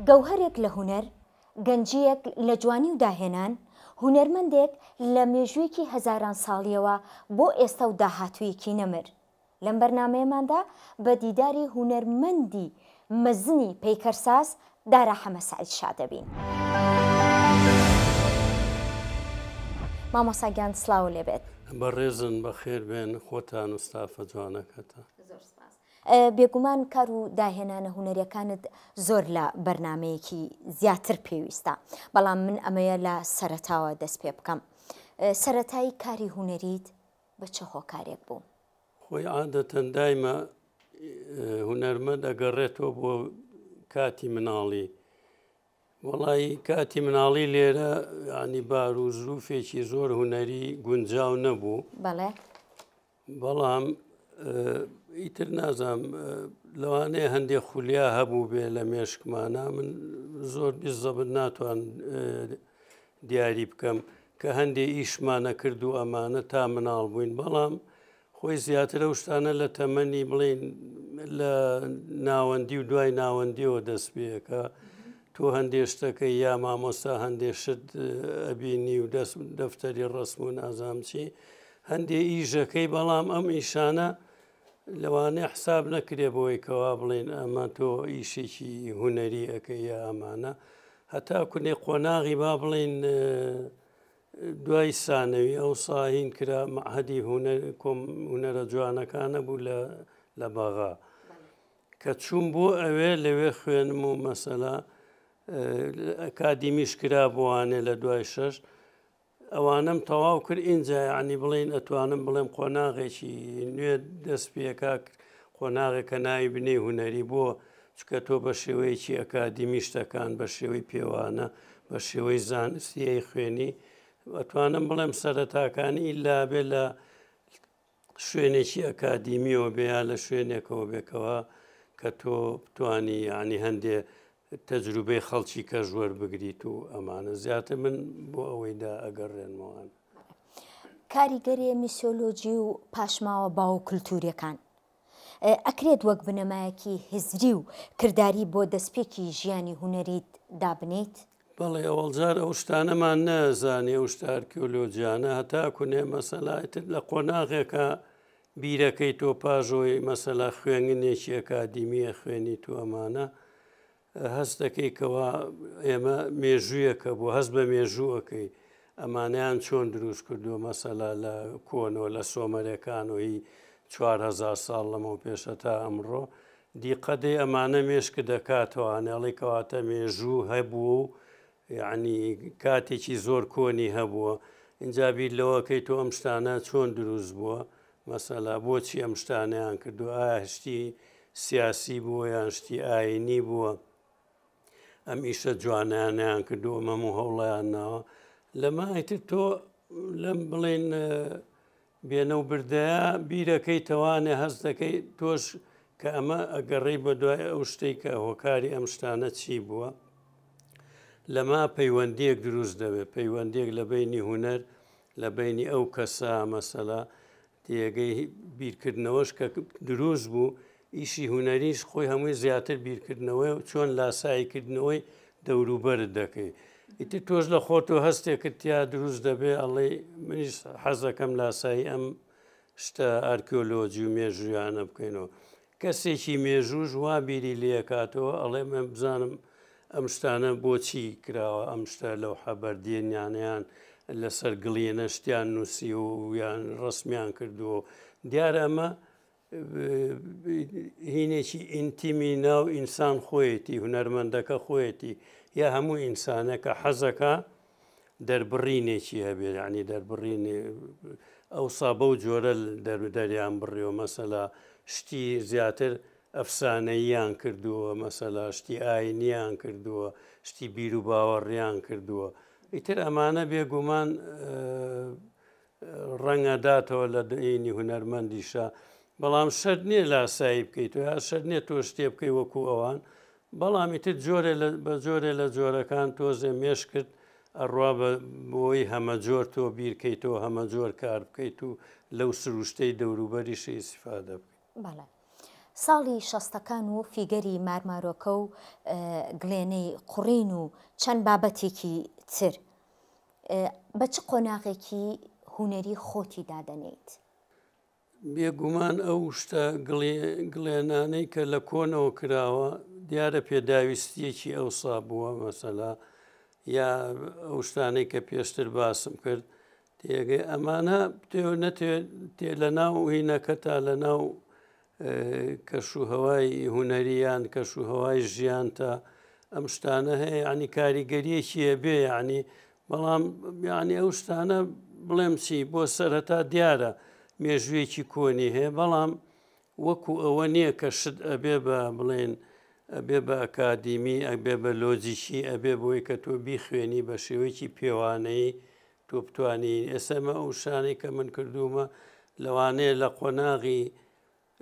گەوهرێک لە هوەر، گەنجیەک لە جوانی و داهێنان، هونەرمەندێک لە مێژوویەکی هەزاران ساڵیەوە بۆ ئێستا و داهاتوویەکی نەمر. لەم بەرنامەیەماندا بە دیداری هونەرمەندی مەزنی پەیکەرساز دارا حەمە سەعید شا دەبین. مامۆستا گیان سڵاو لێبێت. بەڕێزن بەخێر بێن خۆتان و ستافە جوانەکەتە. بێگومان کار و داهێنانە هونەریەکانت زۆر لە بەرنمەیەکی زیاتر پێویستە، بەڵام من ئەمەیە لە سەرەتاوە دەست پێ بکەم. سەرەتایی کاری هونەریت بە چه هۆکارێک بوو؟ خۆی عادەتەن دایمە هونەرمەند ئەگەڕێتەوە بۆ کاتی مناڵی. وەڵی کاتی مناڵی لێرە ینی بار و ژوفێکی زۆر هونەری گونجاو نەبوو. بەڵێ بەڵام ئیتر نازام لەوانەیە هەندێک خولیا هەبوو بێ لە مێشکمانە من زۆر بیزەبت ناتوان دیاری بکەم کە هەندێک ئیشمانە کرد و ئەمانە تا مناڵ بووین، بەڵام خۆی زیاترە و شتانە لە تەمەنی بڵین لە ناوەندی و دوای ناوەندیەوە دەست پێەکە تۆ هەندێک شتەکەی یا مامۆستا هەندێک شت ئەبینی و دەفتەری ڕسم و نازام چی هەندێک ئیژەکەی، بەڵام ئەم ئیشانە لەوانەیە حساب نەکرێ بۆی کەوا بڵێن ئەمە تۆ ئیشێکی هونەری ئەەکەی یا ئەمانە هەتا کونێ قۆناغی با بڵێن دوای سانەوی ئەو ساهین کرا مەعهەدی هونەرە جوانەکانە بوو لە باغا کە چوون بۆ ئەوێ لەوێ خوێنم و مەسەلا ئەکادیمیش کرا بۆوانێ لە دوای شەش ئەوانم تەواو کرد ئینجا ینی بڵێن ئەتوانم بڵێم قۆناغێکی نوێ دەست پێکا قۆناغێکە ناوی بنێ هونەری بۆ چکە تۆ بە شێوەیەکی ئەکادیمی شتەکان بە شێوەی پێوانە بە شێوەی زانستیەی خوێنی ئەتوانم بڵێم سەرەتاکانی ئیلا بێ لە شوێنێکی ئەکادیمیەوە بێیا لە شوێنێکەوە بێکەوە کە تۆ بتانی ینی هەندێ تەجروبەی خەڵکی کەژ وەربگریت و ئەمانە زیاتر من بۆ ئەوەیدا ئەگەڕێنمەوەن. کاریگەری میسیۆلۆجی و پاشماوە باو کللتوریەکان ئەکرێت وەک بنەمایەکی هزری و کردداری بۆ دەستپێکی ژیانی هونەریت دابنیت؟ بەڵێ ئەوەڵجار ئەو شتانەمان نەزانێ ئەو شتە ئارکیۆلۆجیانە هەتا کونێ مەسەلایتر لە قۆناغێکە بیرەکەی تۆ پاژۆی مەسەلا خوێنگنێکی ئەکادیمیە خوێنی تو ئەمانە هەست دەکەیکەوە ئێمە مێژوویەکە بۆ هەست بە مێژووەکەی ئەمانیان چۆن دروست کردووە مەسەلا لە کۆنەوە لە سۆمەرەکانەوەی 4,000 ساڵ لەمەوە پێشە تا ئەمڕۆ دیقەدەی ئەمانە مێشکە دەکاتەوەانێڵی کەواتە مێژوو هەبوو و یعنی کاتێکی زۆر کۆنی هەبووە اینجا بیر لەوەکەی تۆ ئەم شتانە چۆن دروست بووە مەسەلا بۆچی ئەم شتانیان کردو ئایا شتی سیاسی بووە یان شتی ئاینی بووە ئەم ئیشە جوانیانیان کردووە مەم و هەوڵیان ناوە لەمایتر تۆ لەم بڵێن بێنە و بردەیە بیرەکەی تەوانێ هەست دەکەی تۆش کە ئەمە ئەگەڕێی بە دوای ئەو شتەی کە هۆکاری ئەم شتانە چی بووە لەما پەیوەندیەک دروست دەبێت پەیوەندێک لە بینی هونەر لە بینی ئەو کەسا مەسەلا تێگەی بیرکردنەوەش کە دروست بوو ئیشی هونەریش خۆی هەمووی زیاتر بیرکردنەوەی و چۆن لاساییکردنەوەی دەوروبەرت دەکەی ئیتر تۆش لە خۆتۆ هەستێکتیا دروست دەبێ ئەڵێ منیش حەزەکەم لاسایی ئەم شتە ئارکیۆلۆجی و مێژویانە بکەینەوە کەسێکی مێژووش وا بیری لێکاتەوە ئەڵێ من بزانم ئەم شتانە بۆچی کراوە ئەم شتە لەو حەبەردێنیانیان لەسەر گڵیەنە شتیان نووسی و یان ڕسمیان کردووە دیارە ئەمە هینێکی ئینتیمی ناو ئینسان خۆیەتی هونەرمەندەکە خۆیەتی یا هەموو ئینسانەکە حەزەکە دەربڕینێکی هەبێت ینی دەربڕینێ ئەوسا بەو جۆرە دەریان بڕیەوە مەسەلا شتی زیاتر ئەفسانەییان کردووە مەسەلا شتی ئاینیان کردووە شتی بیر و باوەڕیان کردووە ئیتر ئەمانە بێگومان ڕەنگە داتەوە لە دینی هونەرمەندیشە بەڵام شەر نییە لاسایی بکەیت و یا شەر نییە تۆ شتێ بکەی وەکو ئەوان بەڵامی تر بە جۆرێ لە جۆرەکان تۆزێ مێش کرد ئەڕوا بۆی هەمە جۆر تۆ بیرکەیتەوە هەمە جۆر کار بکەیت و لەو سروشتەی دەوروبەریشی ئیسیفادە بکەیت. بەڵێ ساڵی شەستەکان و فیگەری مارمارۆکە و گلێنەی قوڕین و چەند بابەتێکی تر بە چ قۆناغێکی هونەری خۆتی دادەنیت؟ بێگومان ئەو شتە گڵێنانەی کە لە کۆنەوە کراوە دیارە پێداویستیەکی ئەوسا بووە مەسەلا یا ئەو شتانەی کە پێشتر باسم کرد تێگەی ئەمانە تێ لە ناو هینەکە تا لە ناو کەشوهەوای هونەریان کەشوهەوای ژیان تا ئەم شتانە هەیە ینی کاریگەریەکی هەبێ ینی بەڵام ینی ئەو شتانە بڵێم چی بۆ سەرەتا دیارە مێژوویەکی کۆنی هەیە بەڵام وەکو ئەوە نییە کە شت ئەبێ بە بڵێن ئەبێ بە ئەکادیمی ئەبێ بە لۆجیکی ئەبێ بۆی کە تۆ بیخوێنی بە شێوەیەکی پێوانەی تۆ بتوانی ئێسەمە ئەو شانەی کە من کردومە لەوانەیە لە قۆناغی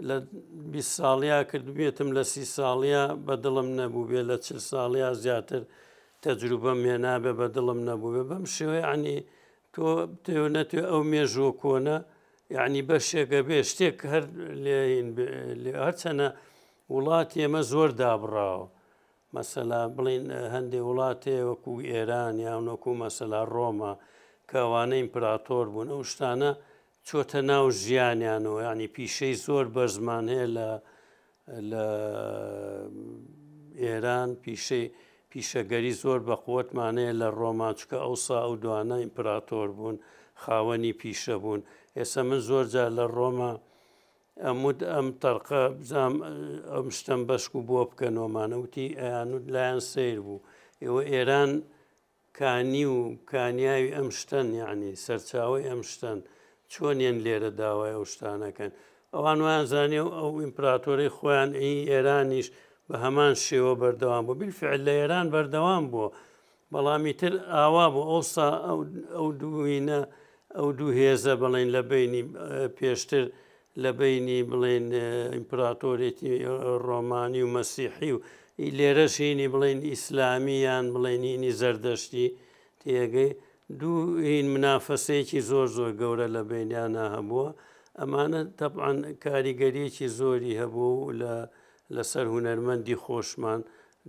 لە 20 ساڵیا کردبێتم لە 30 ساڵیا بەدڵم نەبوو بێ لە 40 ساڵیا زیاتر تەجروبەم هێنابێ بەدڵم نەبوو بێ بەم شێوەیە عنی تۆ نەتوێ ئەو مێژوە کۆنە یعنی بەشێکە بێ شتێک هەر هەرچەنە وڵاتی ئێمە زۆر دابڕاوە مەسەلا بڵین هەندێک وڵاتێ وەکو ئێران یاونەکو مەسەلا ڕۆما کەوانە ئیمپراتۆر بوون ئەو شتانە چۆتە ناو ژیانیانەوە ینی پیشەی زۆر بەرزمان هەیە لە ئێران پیشەگەری زۆر بە قووەتمانەیە لە ڕۆما چکە ئەوسا ئەو دوانە ئیمپراتۆر بوون خاوەنی پیشە بوون ئێستا من زۆر جار لە ڕۆما ئەمود ئەم تەرقە بزام ئەم شتم بەشک و بۆ بکەنەوەمانە وتی ئەیانود لایەن سیر بوو ئێوە ئێران کانی و کانیاوی ئەم شتن یعنی سەرچاوی ئەم شتن چۆنیان لێرە داوای ئەو شتانەکەن ئەوان ویان زانێ ئەو ئیمپراتۆری خۆیان ئێرانیش بە هەمان شێوە بەردەوام بوو بالفعل لە ئێران بەردەوام بووە بەڵامی تر ئاوا بوو ئەوسا ئەو دووینە ئەو دوو هێزە بڵێن لە بینی پێشتر لە بینی بڵێن ئیمپراتۆرێتی ڕۆمانی و مەسیحی و لێرەشینی بڵێن ئیسلامیان بڵێنینی زەردەشتی تێگەی دوو هین منافەسەیەکی زۆر گەورە لە بینیانە هەبووە ئەمانە تەبعاً کاریگەریەکی زۆری هەبوو لەسەر هونەرمەندی خۆشمان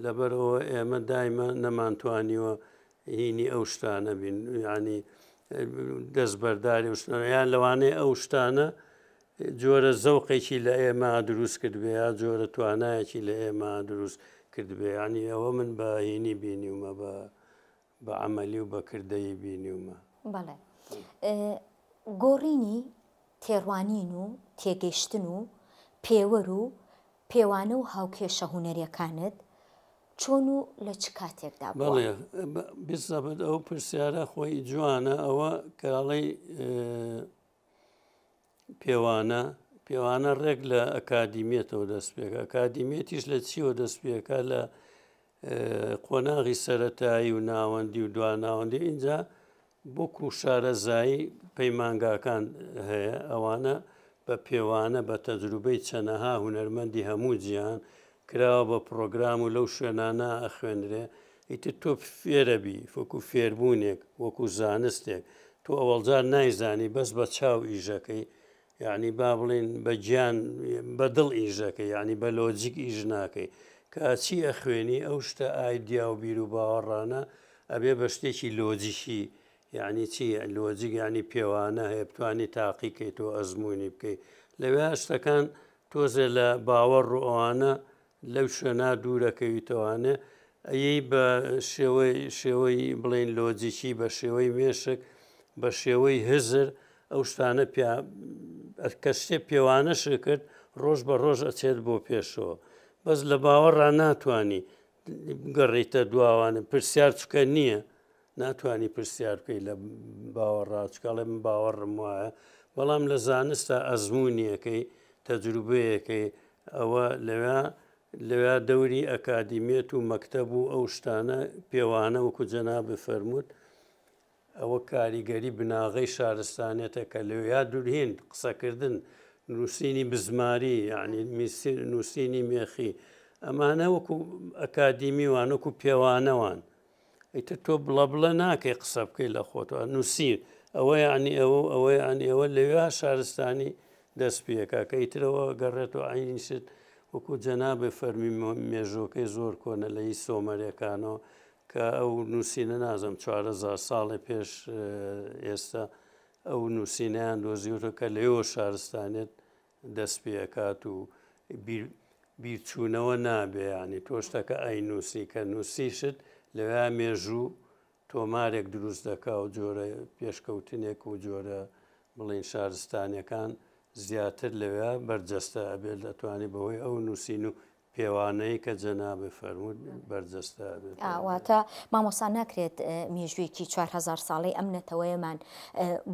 لەبەرەوە ئێمە دایمە نەمانتوانیوە هینی ئەو شتانە بین ینی دەست بەرداری یان لەوانەیە ئەو شتانە جۆرە زەوقێکی لە ئێمە دروست کردبێ یا جۆرە توانایەکی لە ئێمە دروست کردبێ ینی ئەوە من بە هینی بینیومە بە عملی و بەکردەیی بینیومە. بەڵێ گۆڕینی تێڕوانین و تێگەیشتن و پێوەر و پێوانە و هاوکێشە هونەریەکانت چۆن و لە چ کاتێکدا بڵێ بزەبێت ئەو پرسیارە خۆی جوانە ئەوە کاڵەی پێوانە ڕێک لە ئەکادیمێتەوە دەست پێکە ئەکادیمێتیش لە چیەوە دەست پێکە لە قۆناغی سەرەتایی و ناوەندی و دواناوەندی اینجا بۆکو شارەزایی پەیمانگاکان هەیە ئەوانە بە پێوانە بە تەجروبەی چەنەها هونەرمەندی هەموو جیان کراوە بە پرۆگرام و لەو شوێنانە ئەخوێنرێ ئیتر تۆ فێرەبی وەکو فێربوونێک وەکو زانستێک تۆ ئەوەڵجار نایزانی بەس بە چاو ئیژەکەی یعنی با بڵێن بە گیان بە دڵ ئیژەکەی ینی بە لۆجیک ئیژ ناکەی کاچی ئەخوێنی ئەو شتە ئایدیا و بیر و باوەڕانە ئەبێ بە شتێکی لۆجیکی یعنی چی لۆجیک ینی پێوانە هەیە بتوانانی تاقیکەیتەوە ئەزمموی بکەیت لەوێ شتەکان تۆزێ لە باوەڕ و ئەوانە لەو شوێنە دوورەکەویتەوانە ئەی بە شێوەی بڵێن لۆجیکی بە شێوەی مێشک بە شێوەی هزر ئەو شتانە کە شتێ پێوانەش کرد ڕۆژ بە ڕۆژ ئەچێت بۆ پێشەوە بەس لە باوەڕان ناتوانانی گەڕیتە دواوانە پرسیار چکە نییە ناتوانانی پرسیار بکەی لە باوەڕاچکڵێ من باوەڕم وایە بەڵام لە زانستە ئەزممویەکەی تەجروبەیەکەی ئەوە لەوێ دەوری ئەکادیمێت و مەکتەب و ئەو شتانە پێوانە وەکو جەناب بفەرمووت ئەوە کاریگەری بناغی شارستانێتە کە لەوێ دوورهێن قسەکردن نووسینی بزماری یعنی نووسینی مێخی ئەمانە وەکو ئەکادیمی وان وەکو پێوانەوان ئیتر تۆ بڵە ناکەی قسە بکەی لە خۆتەوە نووسیر ئەوە ینی ئەوە لەوێ شارستانی دەست پێکە کە ئیترەوە گەڕێتەوە عینیشت وەکو جەنابێ فەرمی مێژوەکەی زۆر کۆنە لە هیچ سۆمەرەکانەوە کە ئەو نووسینە نازم 4,000 ساڵی پێش ئێستا ئەو نووسینیان دۆزیوتە کە لەوە شارستانێت دەست پێکات و بیرچوونەوە نابێ ینی تۆشتەکە ئەی نووسی کە نووسیشت لەوێ مێژوو تۆمارێک دروست دەکا و جۆرە پێشکەوتنێک و جۆرە بڵین شارستانیەکان زیاتر لەوێ بەرجەستە ئەبێت دەتوانێت بەهۆی ئەو نووسین و پێوانەی کە جەنابێ فەرموود بەرجەستە ئەبێت. واتە مامۆستا ناکرێت مێژوویەکی 4,000 ساڵی ئەم نەتەوەیەمان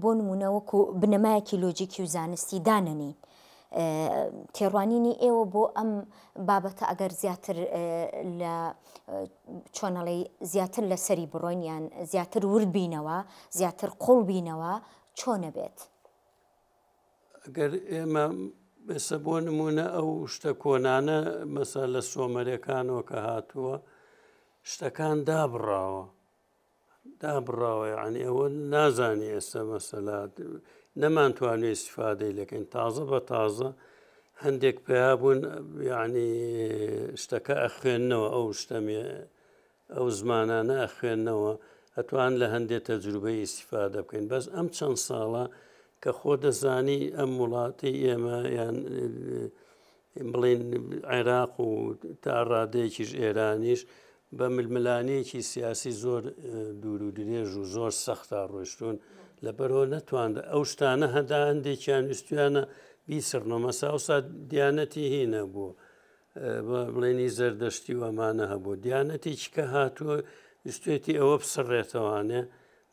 بۆ نمونەوەکو بنەمایەکی لۆجیکی و زانستی دانەنین. تێڕوانینی ئێوە بۆ ئەم بابەتە ئەگەر زیاتر لە چۆنەڵی زیاتر لە سەری بڕۆینیان زیاتر ورد بینەوە زیاتر قوڵ بینەوە چۆنە بێت؟ ئەگەر ئێمە ئێستا بۆ نمونە ئەو شتە کۆنانە مەسا لە سۆمەرەکانەوە کە هاتووە شتەکان دابڕاوە یعنی ئەوە نازانی ئێستا مەسەلات نەمانتوانێت استیفادەی لەکەین تازە بە تازە هەندێک پێیا بوون یعنی شتەکە ئەخوێننەوە ئەو شتەمێ ئەو زمانانە ئەخوێننەوە ئەتوان لە هەندێک تەجروبەی ئیسیفادە بکەین بەس ئەم چەند ساڵە کە خۆ دەزانی ئەم وڵاتی ئێمە یان بڵین عێراق و تا ڕادەیەکیش ئێرانیش بە ململانەیەکی سیاسی زۆر دوور و درێژ و زۆر سەختە ڕۆیشتون لەبەرەوە نەتواندا ئەو شتانە هەدا هەندێکیان ویستویانە بیسڕنەوە مەسا ئەوسا دیانەتی هینە بوو بڵێنی زەردەشتی و ئەمانە هەبوو دیانەتێکی کە هاتووە ویستێتی ئەوە بسڕێتەوانێ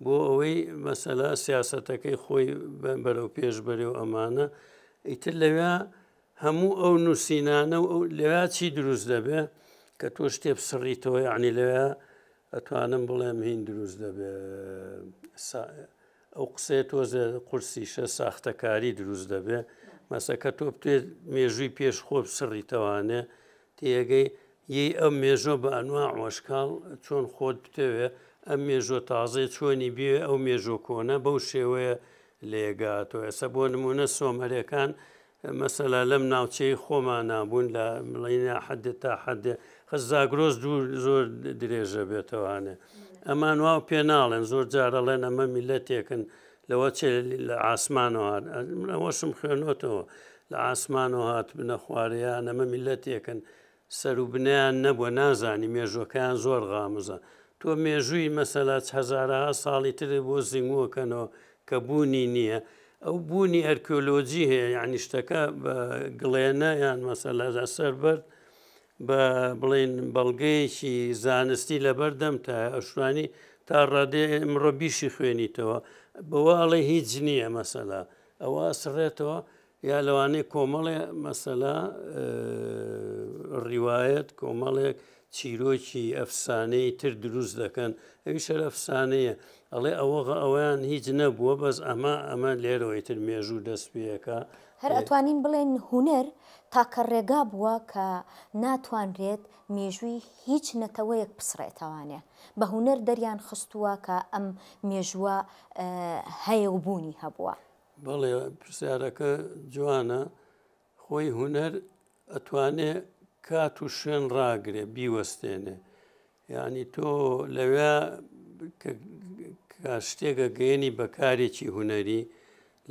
بۆ ئەوەی مەسەلا سیاسەتەکەی خۆی بەرەو پێش بەرێ و ئەمانە ئیتر لەوێ هەموو ئەو نووسینانە و لەوێ چی دروست دەبێ کە تۆ شتێ بسڕیتەوە یعنی لەوێ ئەتوانم بڵێم هین دروست دەبێ ئەو قسەیە تۆزە قورسیشە ساختەکاری دروست دەبێ مەسەکە تۆ بتێت مێژووی پێش خۆ بسڕیتەوانێ تێگەی یەی ئەم مێژۆ بە ئەنوا وەشکاڵ چۆن خۆت بتەوێ ئەم مێژۆ تازای چۆنی بێ ئەو مێژۆ کۆنە بەو شێوەیە لێگاتەوە ئێستا بۆ نمونە سۆمەرەکان مەسەلا لەم ناوچەی خۆمان نابوون لە مڵینە حەدێ تا حەدێ خەزاگرۆز زۆر درێژە بێتەوانێ ئەمان وا پێ ناڵێن زۆر جارەڵێن ئەمە میلەتێکن لەوە چێ لە ئاسمانەوە ئەوەشم خوێنۆتەوە لە ئاسمانەوە هات بنە خوارەیان ئەمە میلەتێکن سەر و بنیان نەبووە نازانی مێژۆکەیان زۆر غامزە تۆ مێژووی مەسەلا هەزارها ساڵی تر بۆ زیینگووەکەنەوە کە بوونی نییە ئەو بوونی ئەرکۆلۆجی هەیە یعنی شتەکە بە گڵێنە یان مەسەلا سەر بەرد بە بڵێن بەڵگەیەکی زانستی لەبەردەم تا ئەشوانی تا ڕادێ ئەمڕۆ بیشی خوێنیتەوە بەواڵێ هیچ نییە مەسەلا ئەوە سڕێتەوە یا لەوانەیە کۆمەڵێ مەسەلا ڕیواەت کۆمەڵێک چیرۆکی ئەفسانەی تر دروست دەکەن ئەوی شەر ئەفسانەیە ئەڵێ ئەوەیان هیچ نەبووە بەس ئەمە لێرەوەی تر مێژوو دەست پێەکە هەر ئەتوانین بڵێن هوەر تاکە ڕێگا بووە کە ناتوانرێت مێژووی هیچ نەتەوەیەک بسڕێتەوانێ بە هوەر دەریان خستووە کە ئەم مێژووە هەیە و بوونی هەبووە. بەڵێ پرسیارەکە جوانە خۆی هوەر ئەتوانێ کات و شوێن ڕاگرێ بیوەستێنێ یعنی تۆ لەوێ شتێکە گەێنی بەکارێکی هوەری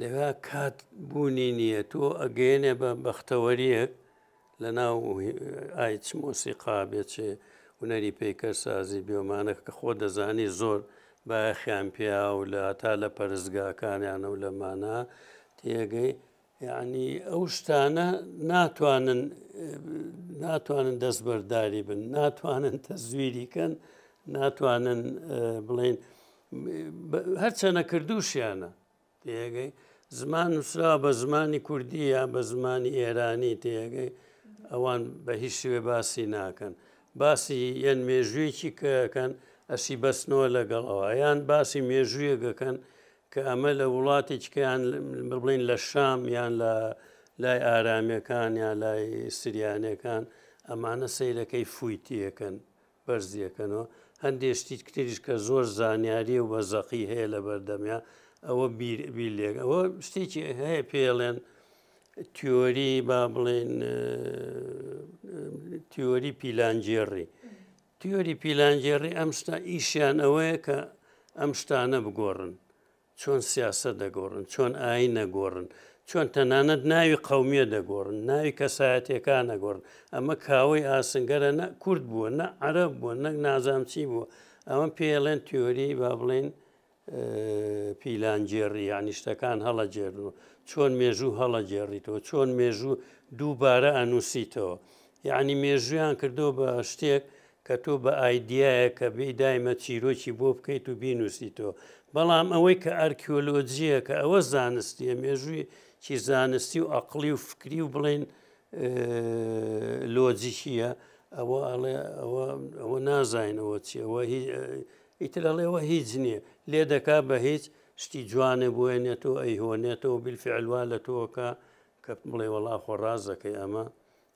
لەوێ کات بوونی نییە تۆ ئەگەێنێ بە بەختەوەریەک لە ناو ئایچ مۆسیقا بێچێ هوەری پەیکەرسازی بێمانە کە خۆ دەزانی زۆر باەخیان پێیا و لە تا لە پەرزگاکانیانە و لەمانە تێگەی یعنی ئەو شتانە ناتوانن دەست بەرداری بن ناتوانن تەزویریکەن ناتوانن بڵێن هەرچەنە کردوشیانە تێگەی زمان نووسرا بە زمانی کوردی یا بە زمانی ئێرانی تێگەی ئەوان بە هیچ شوێ باسی ناکەن باسی یەن مێژوویەکی کەکەن ئەسی بەستنەوە لەگەڵەوە یان باسی مێژوویەکەکەن کە ئەمە لە وڵاتێکیان بڵین لە شام یان لە لای ئارامیەکان یان لای سریانەکان ئەمانە سەیرەکەی فویتیەکەن بەرزیەکەنەوە هەندێشتی کتریش کە زۆر زانیاری و بەزەقی هەیە لە بەردەمیا ئەوە بیلێک ئەوە شتێکی هەیە پێڵێن تیۆری با بڵێن تیۆری پیلانجێڕی تیۆری پیلانجێڕی ئەم شتا ئیشیان ئەوەیە کە ئەم شتانە بگۆڕن چۆن سیاسە دەگۆڕن چۆن ئاین نەگۆڕن چۆن تەنانەت ناوی قەومیە دەگۆڕن ناوی کەسایەتەکان نەگۆڕن ئەمە کاوەی ئاسنگەرە نە کورد بووە نە عەرەب بووە نەک نازام چی بووە ئەمە پێڵێن تیۆری با بڵێن پیلانجێڕی یعنی شتەکان هەڵەجێڕنەوە چۆن مێژوو هەڵەجێڕیتەوە چۆن مێژوو دووبارە ئەنووسیتەوە یعنی مێژویان کردو بە شتێک کە تۆ بە ئایدایە کە بێ دایمە چیرۆکی بۆ بکەیت و بینووسیتەوە بەڵام ئەوەی کە ئەرکیۆلۆجیە کە ئەوە زانستیە مێژووی چی زانستی و عەقلی و فکری و بڵێن لۆجیکیە ئەوە نازانەوە چی ئەوە ئیتر ئەڵێەوە هیچ نییە لێ دەکا بە هیچ شتی جوانێ بۆێنێتەوە ئەیهۆنێتەوە بیلفعلوا لە تۆکە کە بڵێ وەڵا خۆڕازەکەی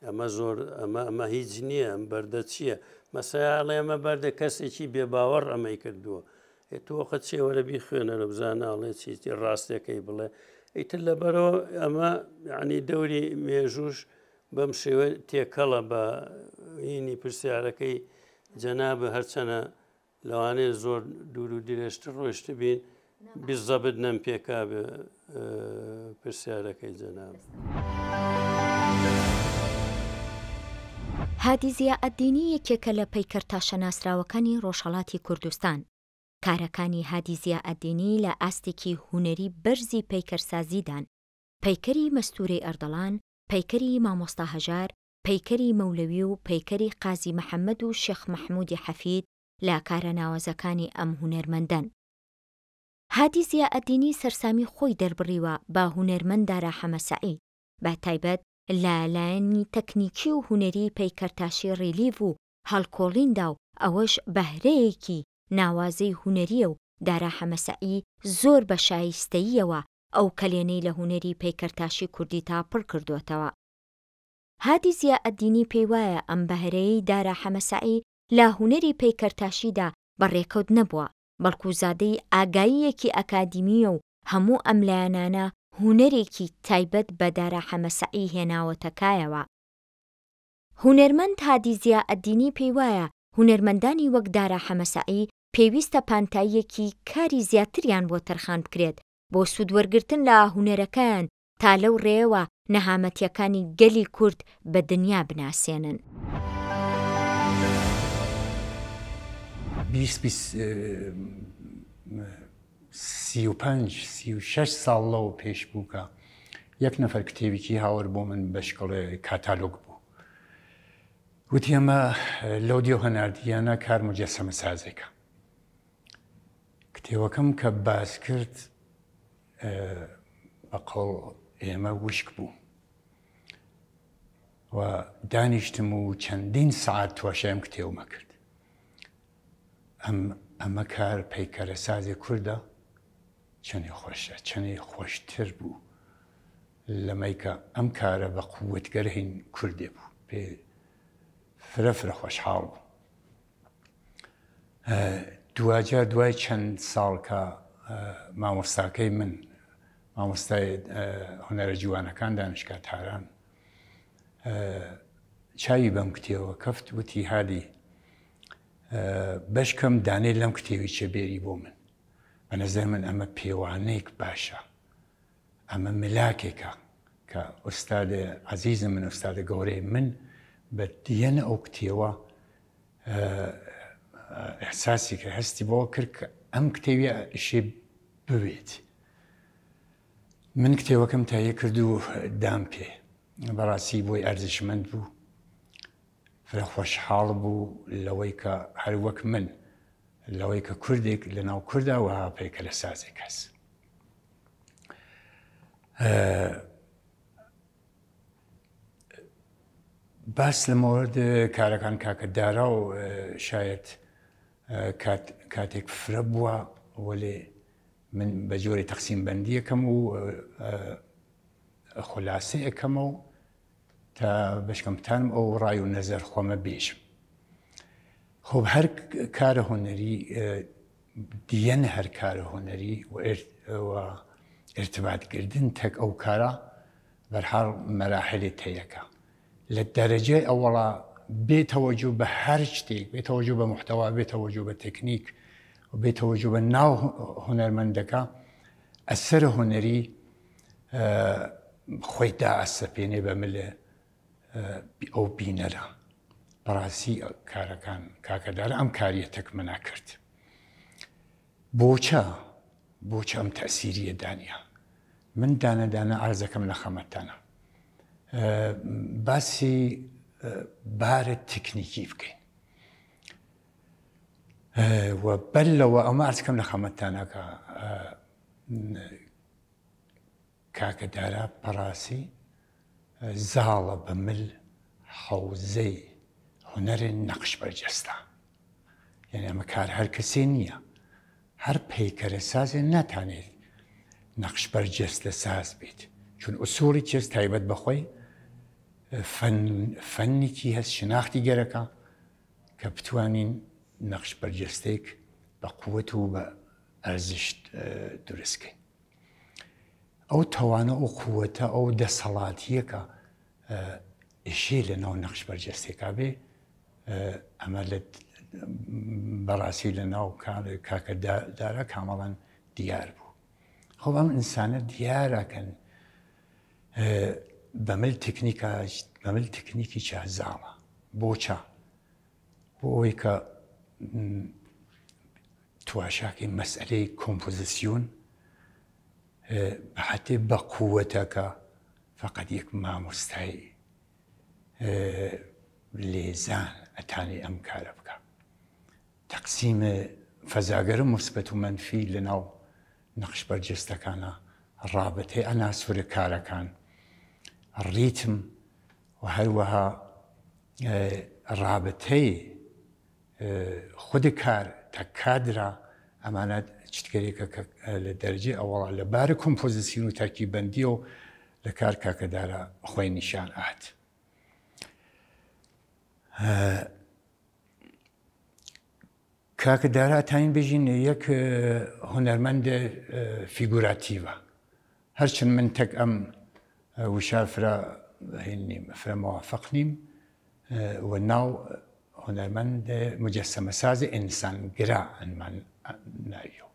ئەمە زۆر ئەمە هیچ نییە ئەم بەردە چییە مەسەیاڵێ ئەمە بەردە کەسێکی بێباوەڕ ئەمەی کردووە تۆخە چێوەرە بی خوێنەرە بزاناڵێ چیتی ڕاستەکەی بڵێ ئیتر لەبەرەوە ئەمە ینی دەوری مێژوش بەم شێوە تێکەڵە بە هینی پرسیارەکەی جەنابە هەرچەنە لەوانەیە زۆر دوور و درێژتر ڕۆیشت بین بیزەبت نەم پێکا بە پرسیارەکەی جەناب. هادی زیائەددینی یەکێکە لە پەیکەرتاشەناسراوەکانی ڕۆژهەڵاتی کوردستان. کارەکانی هادی زیائەددینی لە ئاستێکی هونەری بەرزی پەیکەرسازیدان، پەیکەری مەستوورەی ئەردەڵان، پەیکەری مامۆستا هەژار، پەیکەری مەولەوی و پەیکەری قازی محەممەد و شێخ مەحموودی حەفید لە کارە ناوازەکانی ئەم هونەرمەندان. هادی زیائەددینی سەرسامی خۆی دەربڕیوە بە هونەرمەند دارا حەمەسەعید بە تایبەت لە لایەنی تەکنیکی و هونەری پەیکەرتاشی ڕیلیڤ و هەڵکۆڵیندا و ئەوەش بەهرەیەکی ناوازەی هونەریە و دارا حەمەسەعید زۆر بە شایستەییەوە ئەو کەلێنەی لە هونەری پەیکەرتاشی کوردی تا پڕ کردووەتەوە. هادی زیائەددینی پێی وایە ئەم بەهرەیەی دارا حەمەسەعید لە هونەری پەیکەرتاشیدا بەڕێکەوت نەبووە بەڵکو زادەی ئاگاییەکی ئەکادیمیە و هەموو ئەم لایەنانە هونەرێکی تایبەت بە دارا حەمەسەعید هێناوەتەکایەوە. هونەرمەند هادی زیائەددینی پێی وایە هونەرمەندانی وەک دارا حەمەسەعید پێویستە پانتاییەکی کاری زیاتریان بۆ تەرخان بکرێت بۆ سوودوەرگرتن لە هونەرەکەیان تا لەو ڕێەوە نەهامەتیەکانی گەلی کورد بە دنیا بناسێنن. 35-36 ساڵ لەوە پێش بووکە یەک نەفەر کتێوێکی هاوڕ بۆ من بە شکڵێ کاتالۆگ بوو. وتی ئەمە لەو دیێ هەناردیانە کار مجەسەمە سازێکە. کتێوەکەم کە باس کرد بەقەڵ ئێمە وشک بوو و دانیشتم و چەندین سعات تواشایم کتێومە کرد. ئەمە کار پەیکەرە سازی کووردە چەندی خۆشە چەندی خۆشتر بوو لەمەی کە ئەم کارە بە قووەتگەرهین کوردێ بوو پێ فرە خۆشحاڵ بوو. دوجار دوای چەند ساڵ کە مامۆستاکەی من مامۆستای هونەرە جوانەکان دانشگا تاران چاوی بەم کتێوە کەفت وتی هادی بەشکەم دانێ لەم کتێوی چێبێری بۆ من بە نەزەر من ئەمە پێوانەیەک باشە ئەمە ملاکێکە کە ئوستادە عەزیزم من ئوستادە گەورەی من بە دیەنە ئەو کتێوە ئەحساسی کە هەستی بۆ کرد کە ئەم کتێوی ئیشێ بوێت. من کتێوەکەم تایە کرد و دام پێ بەڕاستی بۆی ئەرزشمەند بوو فرە خۆشحاڵ بوو لەوەی کە هەر وەک من لەوەی کە کوردێک لە ناو کووردا وها پەیکەرە سازێک هەست. باس لە مۆرد کارەکان کاکە دارا و شاید کاتێک فرە بووە وەلێ من بە جۆری تەقسیم بەندی یەکەم و خولاسە یەکەمە و تا بەشکەمتانم ئەو ڕای و نەزەر خۆمە بێژم. خۆب هەر کارە هونەری دیەن هەر کارە هونەری و ارتباطکردن تەک ئەو کارە بەرحاڵ مەراحلی تەیەکە. لە دەرەجەی ئەوەڵا بێتەوەجو بە هەر شتێک بێتەوەجو بە محتەوا بێتەوەجو بە تەکنیک و بێتەوەجو بە ناو هونەرمەندەکە ئەسەرە هونەری خۆی دائەسەپێنێ بە ملە ئەو بینەرە بەڕاستی کارەکان کاکەدارە ئەم کاریە تەکمەنا کرد بۆچە ئەم تەسیریە دانیا من دانەدانە ئارزەکەم لە خەمەتانە باسی بارە تکنیکی بکەین و بەر لەوە ئەمە ئارزەکەم لە خەمەتانەکە کاکەدارە بەڕاستی زاڵە بە مل حەوزەی هونەرە نەقش بەرجەستە یعنی ئەمە کار هەر کەسێ نییە هەر پەیکەرە سازێ ناتانێت نەقش بەرجەست لە ساز بێت چون ئوسوڵی چێز تایبەت بەخۆی فەنێکی هەست شناختی گەرەکە کە بتوانین نەقش بەرجەستێک بە قووەت و بە ئەرزشت دروستکەین ئەو تەوانە ئەو قووەتە ئەو دەسەڵاتیەکە ئێشێ لەناو نەقش بەرجەستێکا بێ ئەمە لە بەڕاستی لەناو کاکەدارە کامەڵەن دیار بوو خۆ ئەم ئینسانە دیارەکەن بەمل تکنیکی چازاڵە بۆچە بۆ ئەوەی کە تواشاکی مەسئلەی کۆمپۆزیسیۆن بەحەتێ بە قووەتەکە فقط یەک مامۆستای لێزان ئەتانی ئەم کارە بکە تەقسیمە فەزاگەرە مثبەت و مەنفی لەناو نەقش بەرجەستەکانە ڕابەتەی ئەناسورە کارەکان ڕیتم و هەروەها ڕابەتەی خودی کار تا کادرا ئەمانە چتکەرێکە لە دەرجێ ئەوەڵا لە بارە کۆمپۆزیسیۆن و تەرکیببەندی و لە کار کاکەدارە خۆی نیشان ئات کاکەدارە تاین بژین یەک هونەرمەندە فیگوراتیڤە هەرچەند من تەک ئەم وشار فرە هێنیم فرە موافق نیم و ناو هونەرمەند مجەسەمەسازی ئینسانگرا ئەنمان ناویۆ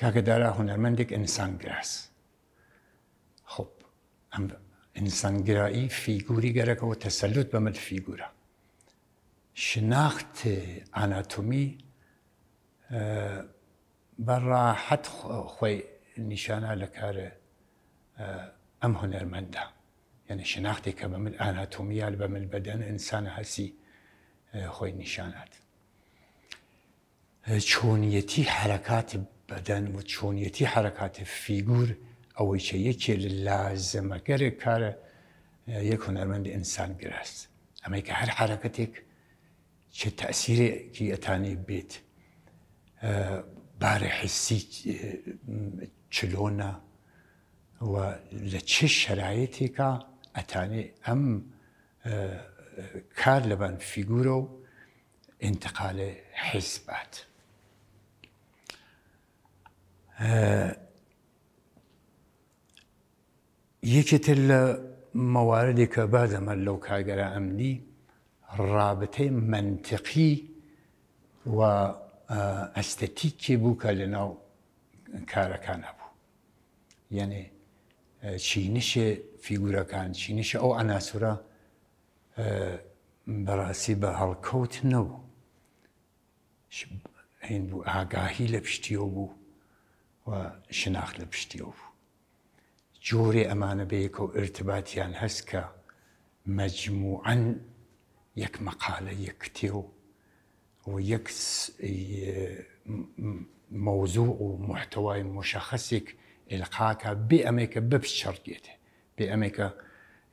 کاکەدارە هونەرمەندێک ئینسانگراس خۆپ ئەم ئینسانگرایی فیگوری گەرەکەەوە تەسەلوت بەمەد فیگورە شناخت ئاناتۆمی بەڕاحەت خۆی نیشانە لە کارە ئەم هونەرمەندە یعنی شناختی کە بەمل ئاناتۆمیال بەمل بەدەن ئینسانە هەسی خۆی نیشانات چۆنیەتی حرەکاتی بەدەن و چۆنیەتی حرەکاتی فیگور ئەوەی چە یەکێ لە لازمەگەرێک کارە یەک هونەرمەندی ئینسانگراست ئەمەی کە هەر حرەکەتێک چه تأثیرێکی ئەتانی بێت بارە حسی چلۆنە و لە چه شرایطێکە ئەتانێ ئەم کار لەبان فیگورە و انتقالە حس بات یەکێتر لە مەواردێک کە بازەمە لەو کارگەرە ئەمنی ڕابطەی منطقی و ئەستەتیکی بوو کە لەناو کارەکان هەبوو یعنی چینشە فیگورەکان چینشە ئەو ئەناسورە بەڕاستی بە هەڵکەوت نەبوو هین بوو ئاگاهی لە پشتیەوە بوو و شناخت لە پشتیەوە بوو جۆرێ ئەمانە بەیەکە و ئرتباتیان هەست کە مەجموعەن یەک مەقالە یەک کتێ و یەک مەوزوع و محتەوای مشەخەسێک ئێلقاکە بێ ئەمێکە بەپش شەڕگێتێ بێ ئەمێکە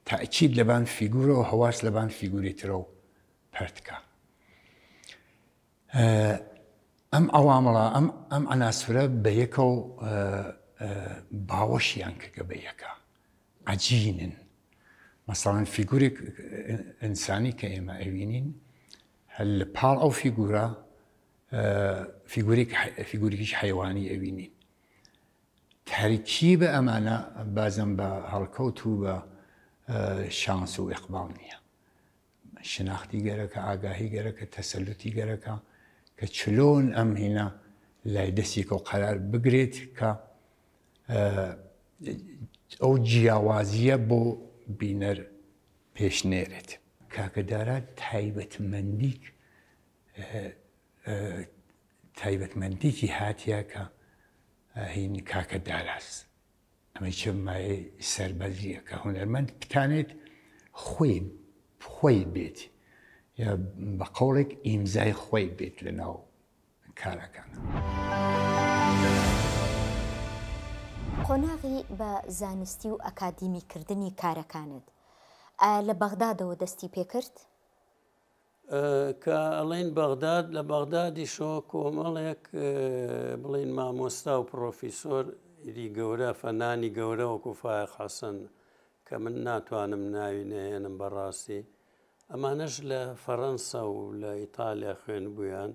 تاکید لەبان فیگورە و هەواس لەبان فیگوری ترە و پەرتکە ئەم ئەوامەڵە ئەم ئەناسورە بەیەکە و باوەشیان کە بەیەکە عەجینن مەسەڵەن فیگورێک ئینسانی کە ئێمە ئەوینین هەل لە پاڵ ئەو فیگورە فیگورێکیش حەیوانی ئەوینین تەرکیبە ئەمانە بازم بە هەڵکەوت و بە شانس و ئیقباڵ نییە شناختی گەرەکە ئاگاهی گەرەکە تەسەلوتی گەرەکە کە چلۆن ئەم هینە لای دەستێکە و قەرار بگرێت کە ئەو جیاوازیە بۆ بینەر پێشنێرێت. کاکەدارە تایبەتمەندێکی هاتیە کە هین کاکەداراست. ئەمە چه مایە سەربەزیە کە هونەرمەند بتانێت خۆی بێت یا بە قەوڵێک ئیمزای خۆی بێت لەناو کارەکانە. قۆناغی بە زانستی و ئەکادیمیکردنی کارەکانت لە بەغدادەوە دەستی پێکرد؟ کە ئەڵێن بەغداد لە بەغدادی شۆ کۆمەڵێک بڵین مامۆستا و پرۆفیسۆری گەورە فەنانی گەورە وەکو فایق حەسەن کە من ناتوانم ناوی نهێنم بەڕاستی ئەمانەش لە فەڕەنسا و لە ئیتالیا خوێن بوویان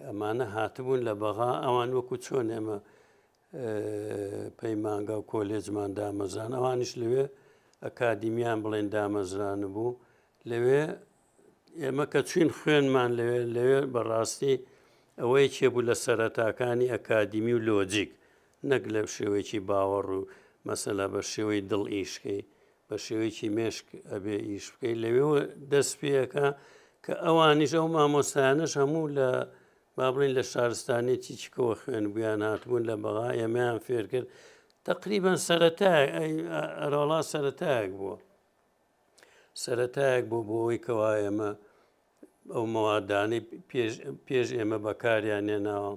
ئەمانە هاتبوون لە بەغا ئەوان وەکو چۆن ئێمە پەیمانگە و کۆلێجمان دامەزران ئەوانش لەوێ ئەکادیمیان بڵێن دامەزران بوو لەوێ ئێمە کە چوین خوێنمان لەوێ بەڕاستی ئەوەی چێبوو لە سەرەتاکانی ئەکادیمی و لۆجیک نەک لە شێوەیەکی باوەڕ و مەسەلا بە شێوەی دڵ ئیشکەی بە شێوەیەکی مێشک ئەبێ ئیش بکەی لەوێ دەست پێەکە کە ئەوانیش ئەو مامۆستایانش هەموو لە با بڵین لە شارستانێکی چکەوە خوێن بوویان هاتبوون لە بەغا ئێمەیان فێر کرد تقریبان ئەرۆڵا سەرەتایەک بوو بۆ ئەوەی کەوا ئێمە ئەو مەوادانەی پێش ئێمە بەکاریان هێناوە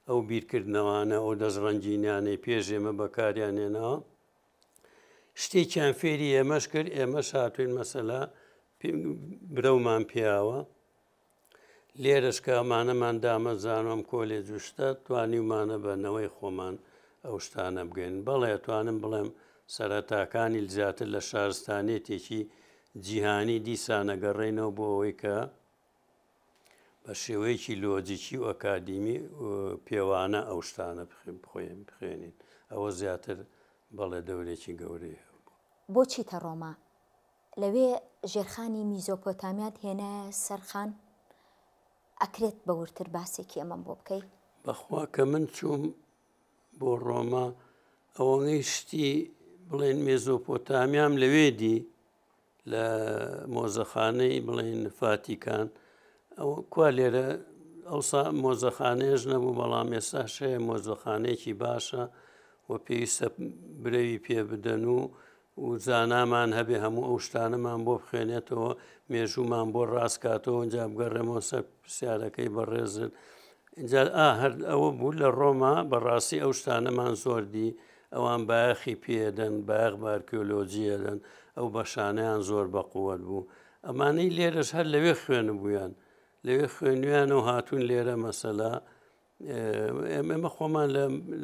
ئەو بیرکردنەوانە ئەو دەستڕەنجینیانەی پێش ئێمە بەکاریان هێناوە شتێکیان فێری ئێمەش کرد ئێمەش هاتوین مەسەلا برەومان پیاوە لێرەش کە ئەمانەمان دامەزانۆم کۆلێج وشتە توانیمانە بەنەوەی خۆمان ئەو شتانە بگەین بەڵێ توانم بڵێم سەرەتاکانی زیاتر لە شارستانێتێکی جیهانی دیسانە گەڕێنەوە بۆ ئەوەی کە بە شێوەیەکی لۆجیکی و ئەکادیمی پێوانە ئەو شتانە بخوێنین ئەوە زیاتر بەڵێ دەورێکی گەورەیە. بۆچی تە ڕۆما لەوێ ژێرخانی میزۆپۆتامیات هێنایە سەرخان ئەکرێت بەورتر باسێکی ئەمەم بۆ بکەی؟ بەخوا کە من چووم بۆ ڕۆما ئەوەی شتی بڵێن مێزۆپۆتامیام لەوێدی لە مۆزەخانەی بڵێن فاتیکان ئەو کوا لێرە ئەوسا مۆزەخانەیەش نەبوو بەڵام ئێستا شەیە مۆزەخانەیەکی باشە و پێویستە برەوی پێ بدەن و زانامان هەبێ هەموو ئەو شتانەمان بۆ بخوێنێتەوە مێژوومان بۆ ڕاستکاتەوە ئەنجا بگەڕێمەوە سەر پرسیارەکەی بەڕێزن اینجا هەر ئەوە بوو لە ڕۆما بەڕاستی ئەو شتانەمان زۆردی ئەوان بایەخی پێدەن بایەخ بارکیۆلۆجیەدەن ئەو بەشانەیان زۆر بەقووەت بوو ئەمانەی لێرەش هەر لەوێ خوێن بوویان لەوێ خوێنویان و هاتوون لێرە مەسەلا ئێمە خۆمان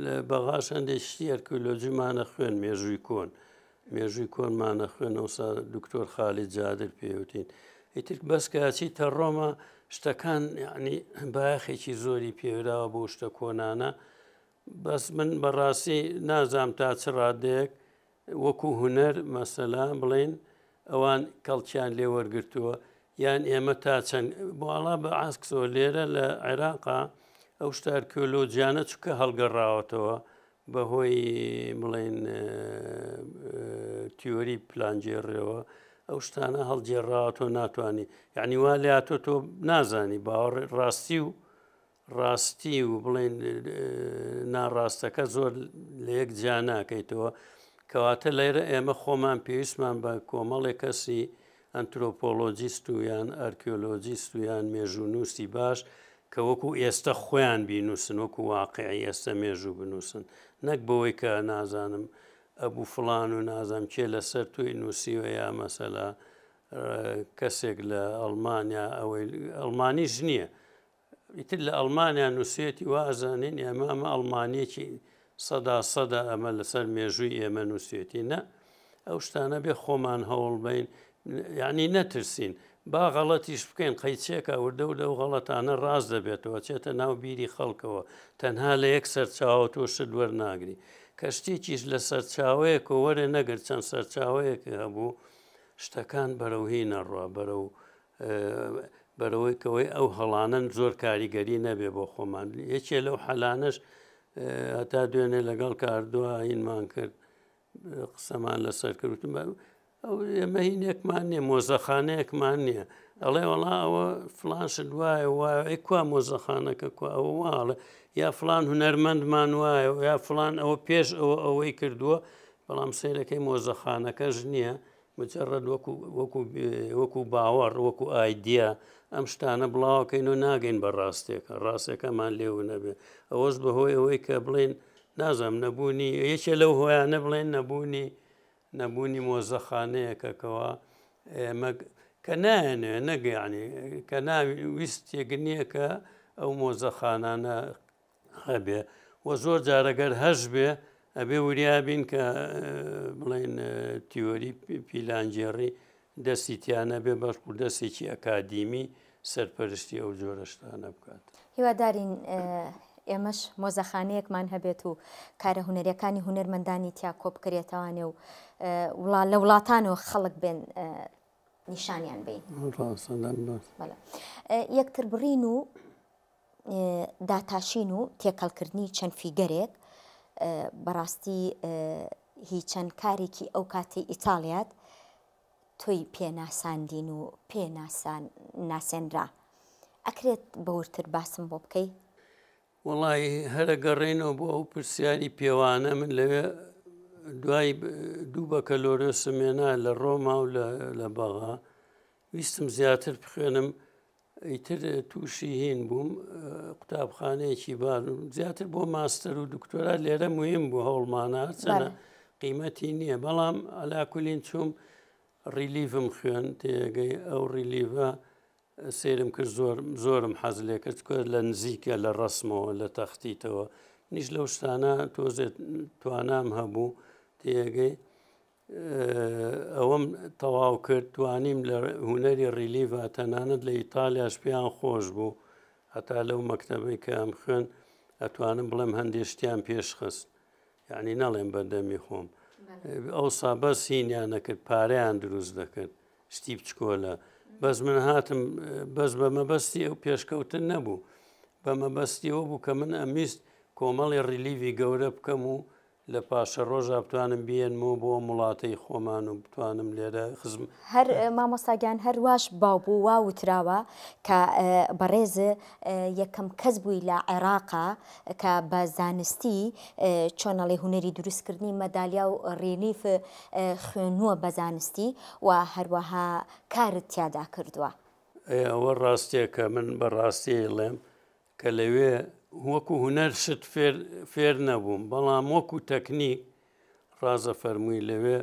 لە بەغاش هەندێک شتی ئەرکیۆلۆجیمانە خوێن مێژووی کۆنمانە خوێن ئەوسا دکتۆر خالی جادر پێوتین ئیتر بەسکاچی تە ڕۆما شتەکان یعنی بایەخێکی زۆری پێراوە بۆ شتە کۆنانە بەس من بەڕاستی نازام تا چ ڕادەیەک وەکو هونەر مەسەلا بڵێن ئەوان کەڵکیان لێ وەرگرتووە یان ئێمە تا چەند بۆڵا بە ئاسکسۆ لێرە لە عێراقا ئەو شتە ئەرکیۆلۆجیانە چکە هەڵگەڕاوەتەوە بەهۆی بڵێن تیۆری پلانجێڕێەوە ئەو شتانە هەڵگێڕاوەتەوە ناتوانانی یعنی وا لاتۆ تۆ نازانی باوەڕ ڕاستی و بڵێن ناڕاستەکە زۆر لە یەک جا ناکەیتەوە کەواتە لێرە ئێمە خۆمان پێویستمان بە کۆمەڵێک کەسی ئەنترۆپۆلۆجیست و یان ئەرکیۆلۆجیست و یان مێژوونووسی باش کە وەکو ئێستا خۆیان بینووسن وەکو واقعی ئێستا مێژوو بنووسن نەک بەوەی کە نازانم ئەبوو فڵان و نازانم کێ لەسەر توی نووسیوە یا مەسەلا کەسێک لە ئەڵمانیا ئەوەی ئەڵمانیش نییە ئیتر لە ئەڵمانیا نووسێتی وازانین ئێمە ئەمە ئەڵمانیەکی سەدا ئەمە لەسەر مێژووی ئێمە نووسێتی نە ئەو شتانە بێ خۆمان هەوڵ بین یعنی نەترسین با غەڵەتیش بکەین قەیچێکە وردە و لەو غەڵەتانە ڕاست دەبێتەوە چێتە ناو بیری خەڵکەوە تەنها لە یەک سەرچاوە تۆ شت وەرناگری کە شتێکیش لە سەرچاوەیەکە وەرە نەگرت چەند سەرچاوەیەک هەبوو شتەکان بەرەوهی نەڕوە بەرەوەی کەوەی ئەو هەڵانن زۆر کاریگەری نەبێ بۆ خۆمان یەکێ لەو حەلانش هەتا دوێنێ لەگەڵ کاردووە هینمان کرد قسەمان لەسەر کردوتم ئەو ئێمە هینێکمان نییە مۆزەخانەیەکمان نییە ئەڵێ وەڵا ئەوە فلانشت وایە وایە کوا مۆزەخانەکە ئەوە واڵە یا فلان هونەرمەندمان وایە یا فلان ئەوە پێش ئەوەی کردووە بەڵام سیرەکەی مۆزەخانەکەش نییە مجرد وەکو باوەڕ وەکو ئایدیا ئەم شتانە بڵاوکەین و ناگەین بە ڕاستێکەمان لێو نەبێ ئەوەش بەهۆی ئەوەی کە بڵێن نازەم نەبوونی یەکێ لەو هۆیانە بڵێن نەبوونی مۆزەخانەیەکەکەوە ئێمە کە نایەنێ نەگەیانی کە ناویستێک نییە کە ئەو مۆزەخانانە هەبێ و زۆر جارەگەر هەش بێ ئەبێ وریابین کە بڵێن تیۆری پیلانجێڕی دەستیتیانە بێ بەش و دەستێکی ئەکادیمی سەرپەرشتی ئەو جۆرە شتانە بکات هیوادارین ئێمەش مۆزەخانەیەکمان هەبێت و کارە هونەریەکانی هونەرمەندانی تیا کۆبکرێتەوانێ و لە وڵاتانەوە خەڵک بێن نیشانیان بین یەکتر بڕین و داتاشین و تێکەڵکردنی چەند فیگەرێک بەڕاستی هیچ چەند کارێکی ئەو کاتی ئیتاڵیات تۆی پێناساندین و ناسێنرا ئەکرێت بەورتر باسم بۆ بکەی وڵی هەرە گەڕێنەوە بۆ ئەو پرسیاری پێوانە من لەوێ دوای دوو بە کەلۆرۆسمێنا لە ڕۆما و لە بەغا ویستم زیاتر بخوێنم ئیتر تووشی هین بووم قوتابخانەیەکی بار زیاتر بۆ ماستەر و دکتۆرا لێرە مهم بوو هەوڵمانە چەنە قیمەتی نییە بەڵام ئەلاکولین چوم ڕیلیڤم خوێن تێگەی ئەو ڕیلیڤە سێرم کرد زۆرم حەز لێ کرد لە نزیکە لە ڕسمەوە لە تەختیتەوە نیش لەو شتانە تۆزێت توانام هەبوو تێگەی ئەوەم تەواو کرد توانیم لە هونەری ڕیلیڤە تەنانەت لە ئیتالیاش پێیان خۆش بوو هەتا لەو مەکتەبەی کە ئەم خوێن ئەتوانم بڵێم هەندێشتیان پێشخست یعنی نەڵێم بەردەمی خۆم ئەوسا بەس هینیان نەکرد پارەیان دروست دەکرد شتی بچکۆلە بەس من هاتم بەس بە مەبەستی ئەو پێشکەوتن نەبوو بە مەبەستی ئەوە بوو کە من ئەمیست کۆمەڵی ڕیلیڤی گەورە بکەم و لە پاشە ڕۆژە بتوانم بێنمەوە بۆ وڵاتەی خۆمان و بتوانم لێرە خزم هەر مامۆستاگیان هەرواش باوبوو وا وتراوە کە بەڕێز یەکەم کەس بووی لە عێراقا کە بە زانستی چۆنەڵی هونەری دروستکردنی مەدالیا و ڕیلیف خوێنووە بە زانستی و هەروەها کارت تیادا کردووە ئەوە ڕاستیەکە من بەڕاستی ئێڵێم کە لەوێ وەکو هونەر شت فێر نەبووم بەڵام وەکو تەکنیک ڕازە فەرمووی لەوێ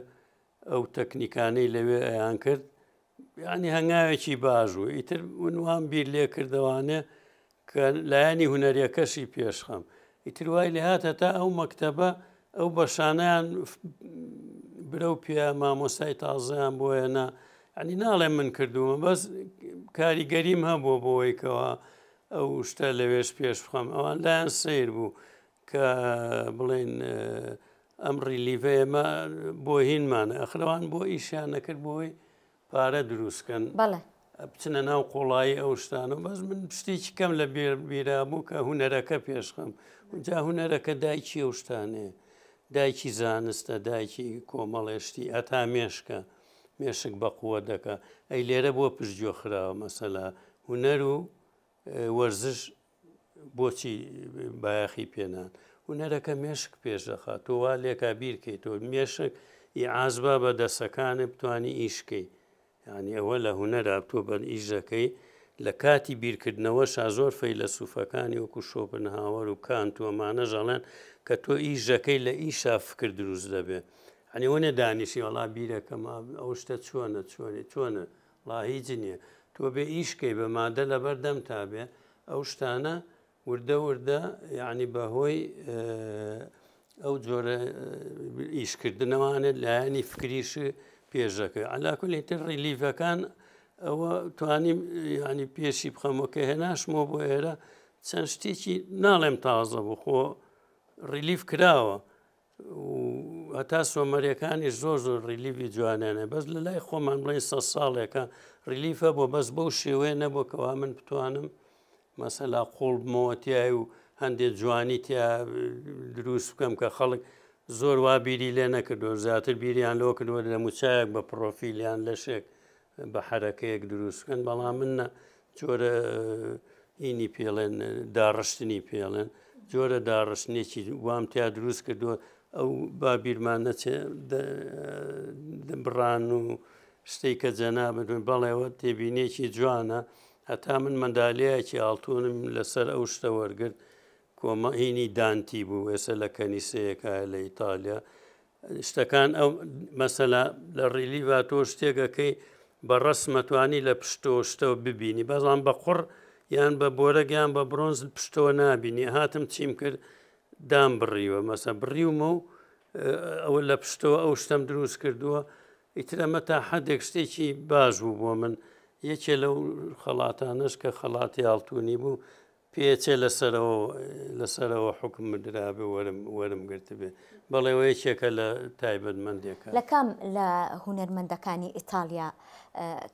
ئەو تەکنیکانەی لەوێ ئەیان کرد ینی هەنگاوێکی باش بوو ئیتر ونوان بیر لێ کردوانێ کە لایەنی هونەریەکەشی پێشخەم ئیتر وای لێ هاتە تا ئەو مەکتەبە ئەو بەشانیان برە و پێ مامۆستای تازەیان بۆیەنا ینی ناڵێم من کردوومە بەس کاریگەریم هەبوو بۆەوەیکەوە ئەو شتە لەوێش پێش بخەم ئەوان لایەن سیر بوو کە بڵێن ئەم ڕیلیڤە ئێمە بۆ هینمانە ئەخرەوان بۆ ئیشیان نەکرد بۆی پارە دروستکەن بچنە ناو قوڵایی ئەو شتانە بەس من شتێکی کەم لە بیرا بوو کە هونەرەکە پێشخەم جا هونەرەکە دایکی ئەو شتانەیە دایکی زانستە دایکی کۆمەڵێشتی ئەتا مێشک بەقووە دەکە ئەی لێرە بۆ پشتگوێخراوە مەسەلا هونەر و وەرزش بۆچی بایەخی پێنان هونەرەکە مێشک پێش دەخات تۆ وا لێکا بیرکەیتەوە مێشک ئیعازبا بە دەسەکانت بتوانی ئیشکەی یعنی ئەوە لە هونەرا تۆ بە ئیشەکەی لە کاتی بیرکردنەوەشا زۆر فەیلسوفەکانی وەکو شۆپنهاوەر و کانت و ئەمانە ژەڵێن کە تۆ ئیشەکەی لە ئیشا فکر دروست دەبێ هەنی وەنێ دانیشی وەڵا بیرەکەم ئەو شتە چۆنە ڵا هیچ نییە تۆ بێ ئیشکەی بە مادە لەبەر دەم تا بێ ئەو شتانە وردە یعنی بەهۆی ئەو جۆرە ئیشکردنەوانێت لایەنی فکریش پێشەکە علاکولی تر ڕیلیڤەکان ئەوە توانیم ینی پێشی بخەمەوە کە هێناشمەوە بۆ ئێرە چەند شتێکی ناڵێم تازە بوو خۆ ڕیلیف کراوە هەتا سۆمەریەکانی زۆر زۆر ڕیلیفی جوانانە بەس لە لای خۆمان بڵێ 100 ساڵێکە ڕیلیفە بۆ بەس بەو شێوەیە نەبوو کەوا من بتوانم مەسەلا قوڵ بمەوە تیای و هەندێک جوانی تیا دروست بکەم کە خەڵک زۆر وا بیری لێ نەکردو زیاتر بیریان لۆ کردووە لە موچایەک بە پرۆفیلیان لەشێک بە حرەکەیەک دروستکەن بەڵام منە جۆرە هینی پێڵێن داڕشتنی پێڵێن جۆرە داڕشتێکی وام تیا دروست کردووە ئەو بابیرمان نەچێ بڕان و شتێک کە جەنابن بەڵێەوە تێبینێکی جوانە هەتا من منداالەیەکی ئاڵتونم لەسەر ئەو شتە وەرگرت کۆمەهینی دانتی بوو ئێستا لە کەنیسەیەکە لە ئیتالیا شتەکان ئەو مەسەلا لە ڕیلیڤ تۆ شتێکەکەی بە ڕسمەتوانی لە پشتۆ شتەوە ببینی بەزان بە قوڕ یان بە بۆرەگیان بە برۆنز پشتەوە نبینی هاتم چیم کرد دام بڕیوە مەسە بڕیومە و ئەوە لە پشتەوە ئەو شتم دروست کردووە ئیترەمە تا حەدێک شتێکی باش بوو بۆ من یەکێ لەو خەڵاتانش کە خەڵاتی ئاڵتونی بوو پێچێ لەسەرەوە حکم درابێ وەرم گرت بێ بەڵێەوە یەکێکە لە تایبەتمەندێکە لە کام لە هونەرمەندەکانی ئیتالیا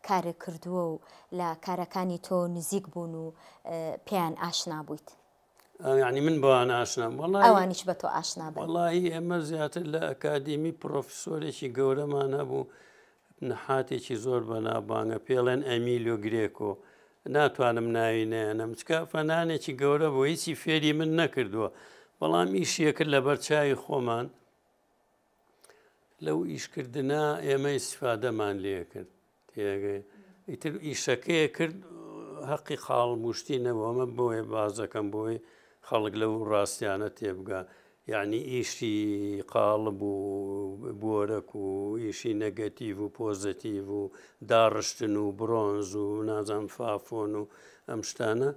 کارە کردووە و لە کارەکانی تۆ نزیک بوون و پێیان ئاشنا بوویت یعنی من بەوان ئاشنام ئەوانیش بە تۆ ئاشنا بوون وەڵاهی ئێمە زیاتر لە ئەکادیمی پرۆفسۆرێکی گەورەمان هەبوو نەحاتێکی زۆر بەنابانگە پێڵێن ئەمیلیۆ گرێکۆ ناتوانم ناوی نێنم چکە فەنانێکی گەورە بۆ هیچی فێری من نەکردووە بەڵام ئیشیە کرد لە بەرچاوی خۆمان لەو ئیشکردنا ئێمە ئیسفادەمان لێ کرد تێگەی ئیتر ئیشەکەیە کرد حەقی خاڵ موشتینەوە ئەمە بۆیە بازەکەم بۆی خەڵک لەو ڕاستیانە تێبگا یعنی ئیشی قاڵب و بۆرەک و ئیشی نەگەتیڤ و پۆزتیڤ و داڕشتن و برۆنز و نازان فافۆن و ئەم شتانە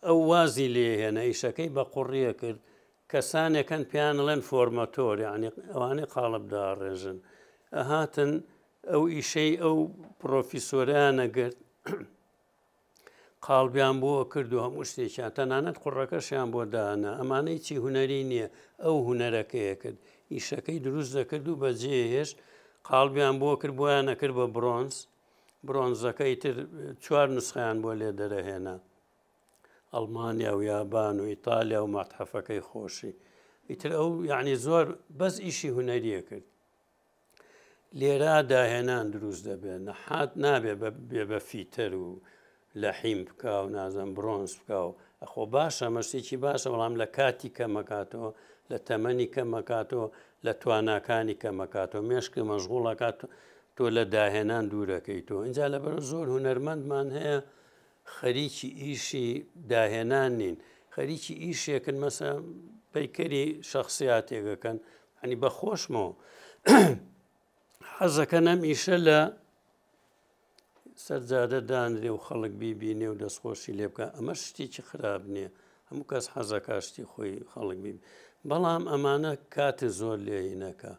ئەو وازی لێهێنە ئیشەکەی بە قوڕیە کرد کەسانێکەن پیانڵێن فۆرمەتۆر یعنی ئەوانەی قاڵب داڕێژن ئەهاتن ئەو ئیشەی ئەو پرۆفیسۆریانە گرت قاڵبیان بۆ کردو هەموو شتێکیان تەنانەت قوڕەکەشیان بۆ دانا ئەمانەی چی هوەری نییە ئەو هوەرەکەیە کرد ئیشەکەی دروست دەکرد و بەجێ هێش قاڵبیان بۆ کرد بۆیان نەکرد بە برۆنزەکەی تر 4 نسخیان بۆ لێ دەرەهێنا ئەڵمانیا و یابان و ئیتالیا و مەتحەفەکەی خۆشی ئیتر ئەو یعنی زۆر بەس ئیشی هوەریە کرد لێرا داهێنان دروست دەبێت نەحات نابێ بێ بە فیتەر و لە حیم بکە و نازم برۆنز بکە و ئەخۆ باشە مەشتێکی باشە بەڵام لە کاتی کەمەکاتەوە لە تەمەنی کەمەکاتەوە لە تواناکانی کەمەکاتەوە مێشکی مەشغوڵەکات تۆ لە داهێنان دوورەکەیتەوە اینجا لەبەر زۆر هونەرمەندمان هەیە خەریکی ئیشی داهێنان نین خەریکی ئیشێکن مەسە پەیکەری شەخصیاتێکەکەن هەنی بەخۆشمەوە حەزەکەن ئەم ئیشە لە سەرجادە دانرێ و خەڵک بیبینێ و دەستخۆشی لێ بکە ئەمە شتێکی خراپ نییە هەموو کەس حەزەکە شتی خۆی خەڵک بی بەڵام ئەمانە کاتە زۆر لێینەکە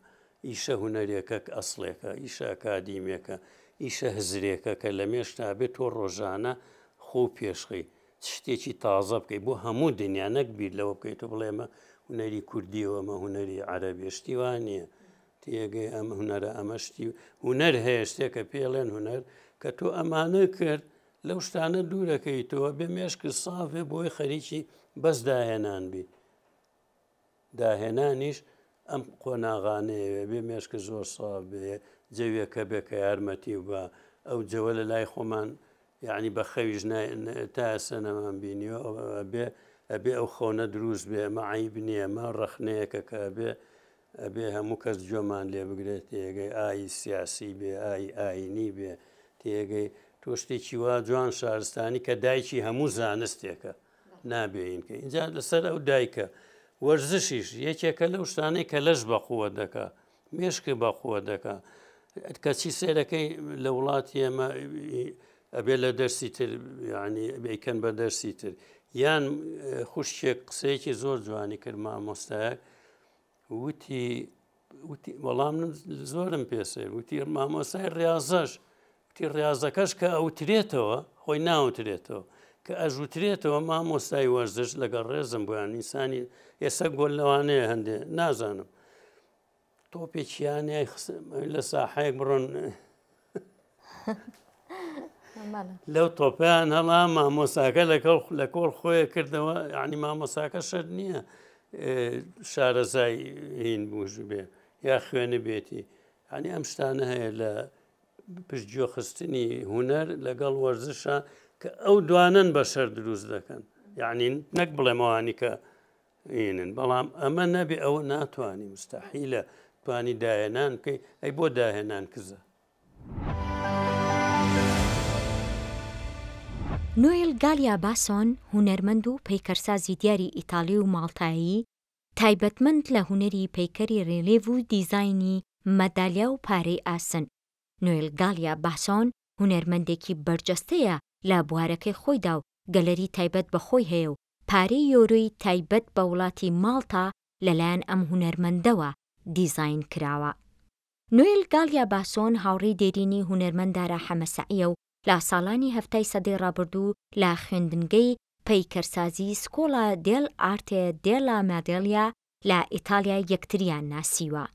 ئیشە هوەرێکە ئەسڵێکە ئیشە ئەکادیمێکە ئیشە هزرێکە کە لە مێشتا بێت تۆ ڕۆژانە خۆ پێشخی شتێکی تازە بکەیت بۆ هەموو دنیا نەکبیر لەوە بکەیت و بڵێمە هوەری کوردیەوە ئەمە هوەری عەرەبی شتی وان نییە تێگەی ئەم هوەرە ئەمە شتی هوەر هەیە شتێکە پێڵێن هوەر کە تۆ ئەمانە کرد لەو شتانە دوورەکەیتەوە بێ مێشک ساافێ بۆی خەریکی بەس داهێنان بی داهێنانیش ئەم قۆناغانەیە بێ مێشکە زۆر ساف بێ جەوێکە بێ کە یارمەتی و بە ئەو جەوە لە لای خۆمان یعنی بە خەویش تا سەنەمان بینیەوە ئەبێ ئەو خۆنە دروست بێ ئەمە عیب نییە ئەمە ڕەخنەیەکە کە ئەبێ هەموو کەس جۆمان لێ بگرێت تێگەی ئای سیاسی بێ ئاینی بێ تێگەی تۆ شتێکی وا جوان شارستانی کە دایکی هەموو زانستێکە نابێینکە اینجا لەسەر ئەو دایکە وەرزشیش یەکێکە لەو شتانەی کە لەش بەقووە دەکا مێشکی بەقووە دەکا کەچی سێرەکەی لە وڵاتی ئێمە ئەبێ لە دەرسی تر ینی بیکەن بە دەرسی تر یان خوشکێک قسەیەکی زۆر جوانی کرد مامۆستایەک وتی وەڵام زۆرم پێسێ وتی مامۆستای ڕاضەش وتی ڕاضەکەش کە ئەوترێتەوە خۆی ناوترێتەوە کە ئەژوترێتەوە مامۆستای وەرزش لەگەڵ ڕێزم بۆیان ئینسانی ئێستا گۆل لەوانەیە هەندێ نازانم تۆپێکیانە لە ساحەیەک بڕۆن لەو تۆپیان هەڵا مامۆساکە لە کۆڵ خۆیە کردەوە، یعنی مامۆساکە شەر نییە شارەزای هین بووش بێ یا خوێنە بێتی، ینی ئەم شتانە هەیە لە پشتگوێ خستنی هوەر لەگەڵ وەرزشە کە ئەو دوانن بە شەر دروست دەکەن، یعنی نەک بڵێمەوانی کە هینن، بەڵام ئەمە نەبێ ئەوە ناتوانانی مستەحیلە توانی داهێنان بکەی، ئەی بۆ داهێنان کزە. نۆیل گالیا باسۆن هونەرمەند و پەیکەرسازی دیاری ئیتالی و ماڵتایی تایبەتمەند لە هونەری پەیکەری ڕێلێڤ و دیزاینی مەدالیا و پارەی ئاسن. نۆیل گالیا باسۆن هونەرمەندێکی بەرجەستەیە لە بوارەکەی خۆیدا و گەلەری تایبەت بە خۆی هەیە و پارەی یۆرۆی تایبەت بە وڵاتی ماڵتا لەلایەن ئەم هونەرمەندەوە دیزاین کراوە. نۆیل گالیا باسۆن هاوڕێی دێرینی هونەرمەند دارا حەمەسەعیە و لە ساڵانی هەفتەی سەدەی ڕابردوو لە خوێندنگەی پەیکەرسازی سکۆلا دێل ئارتێ دێلا مادێلیا لە ئیتالیا یەکتریان ناسیوە.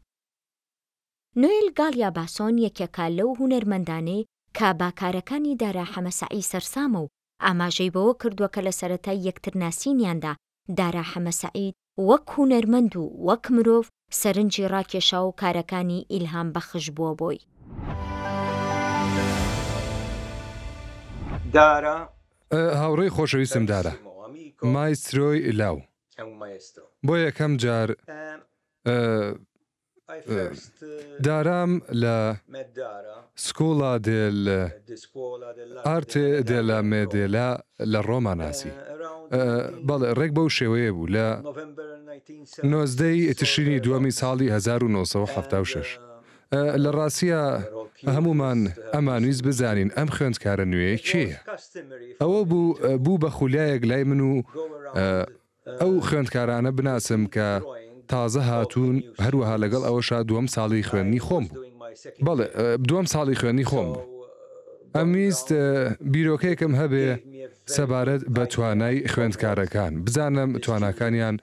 نۆیل گالیا باسۆن یەکێکە لەو هونەرمەندانەی کە باکارەکانی دارا حەمەسەعی سەرسامە و ئاماژەی بەوە کردووە کە لە سەرەتای یەکتر ناسینیاندا دارا حەمەسەعید وەک هونەرمەند و وەک مرۆڤ سەرنجی ڕاکێشا و کارەکانی ئیلهام بەخش بووە بۆی. هاوڕێی خۆشەویستم دارە، مایسترۆی لاو. بۆ یەکەم جار دارام لە سکۆلا دێل ئارتێ دێلا مێدێلا لە ڕۆما ناسی. بەڵێ ڕێک بەو شێوەیە بوو لە 19 تشرینی دووەمی ساڵی 1976. لە ڕاستیە هەمومان ئەمانویست بزانین ئەم خوێندکارە نوێیە کێیە. ئەوە بوو بە خولیایەک لای من و ئەو خوێندکارانە بناسم کە تازە هاتوون، هەروەها لەگەڵ ئەوەشا دووەم ساڵی خوێندنی خۆم بوو. بەڵێ دووەم ساڵی خوێندنی خۆم بوو. ئەمویست بیرۆکەیەکم هەبێ سەبارەت بە توانای خوێندکارەکان، بزانم تواناکانیان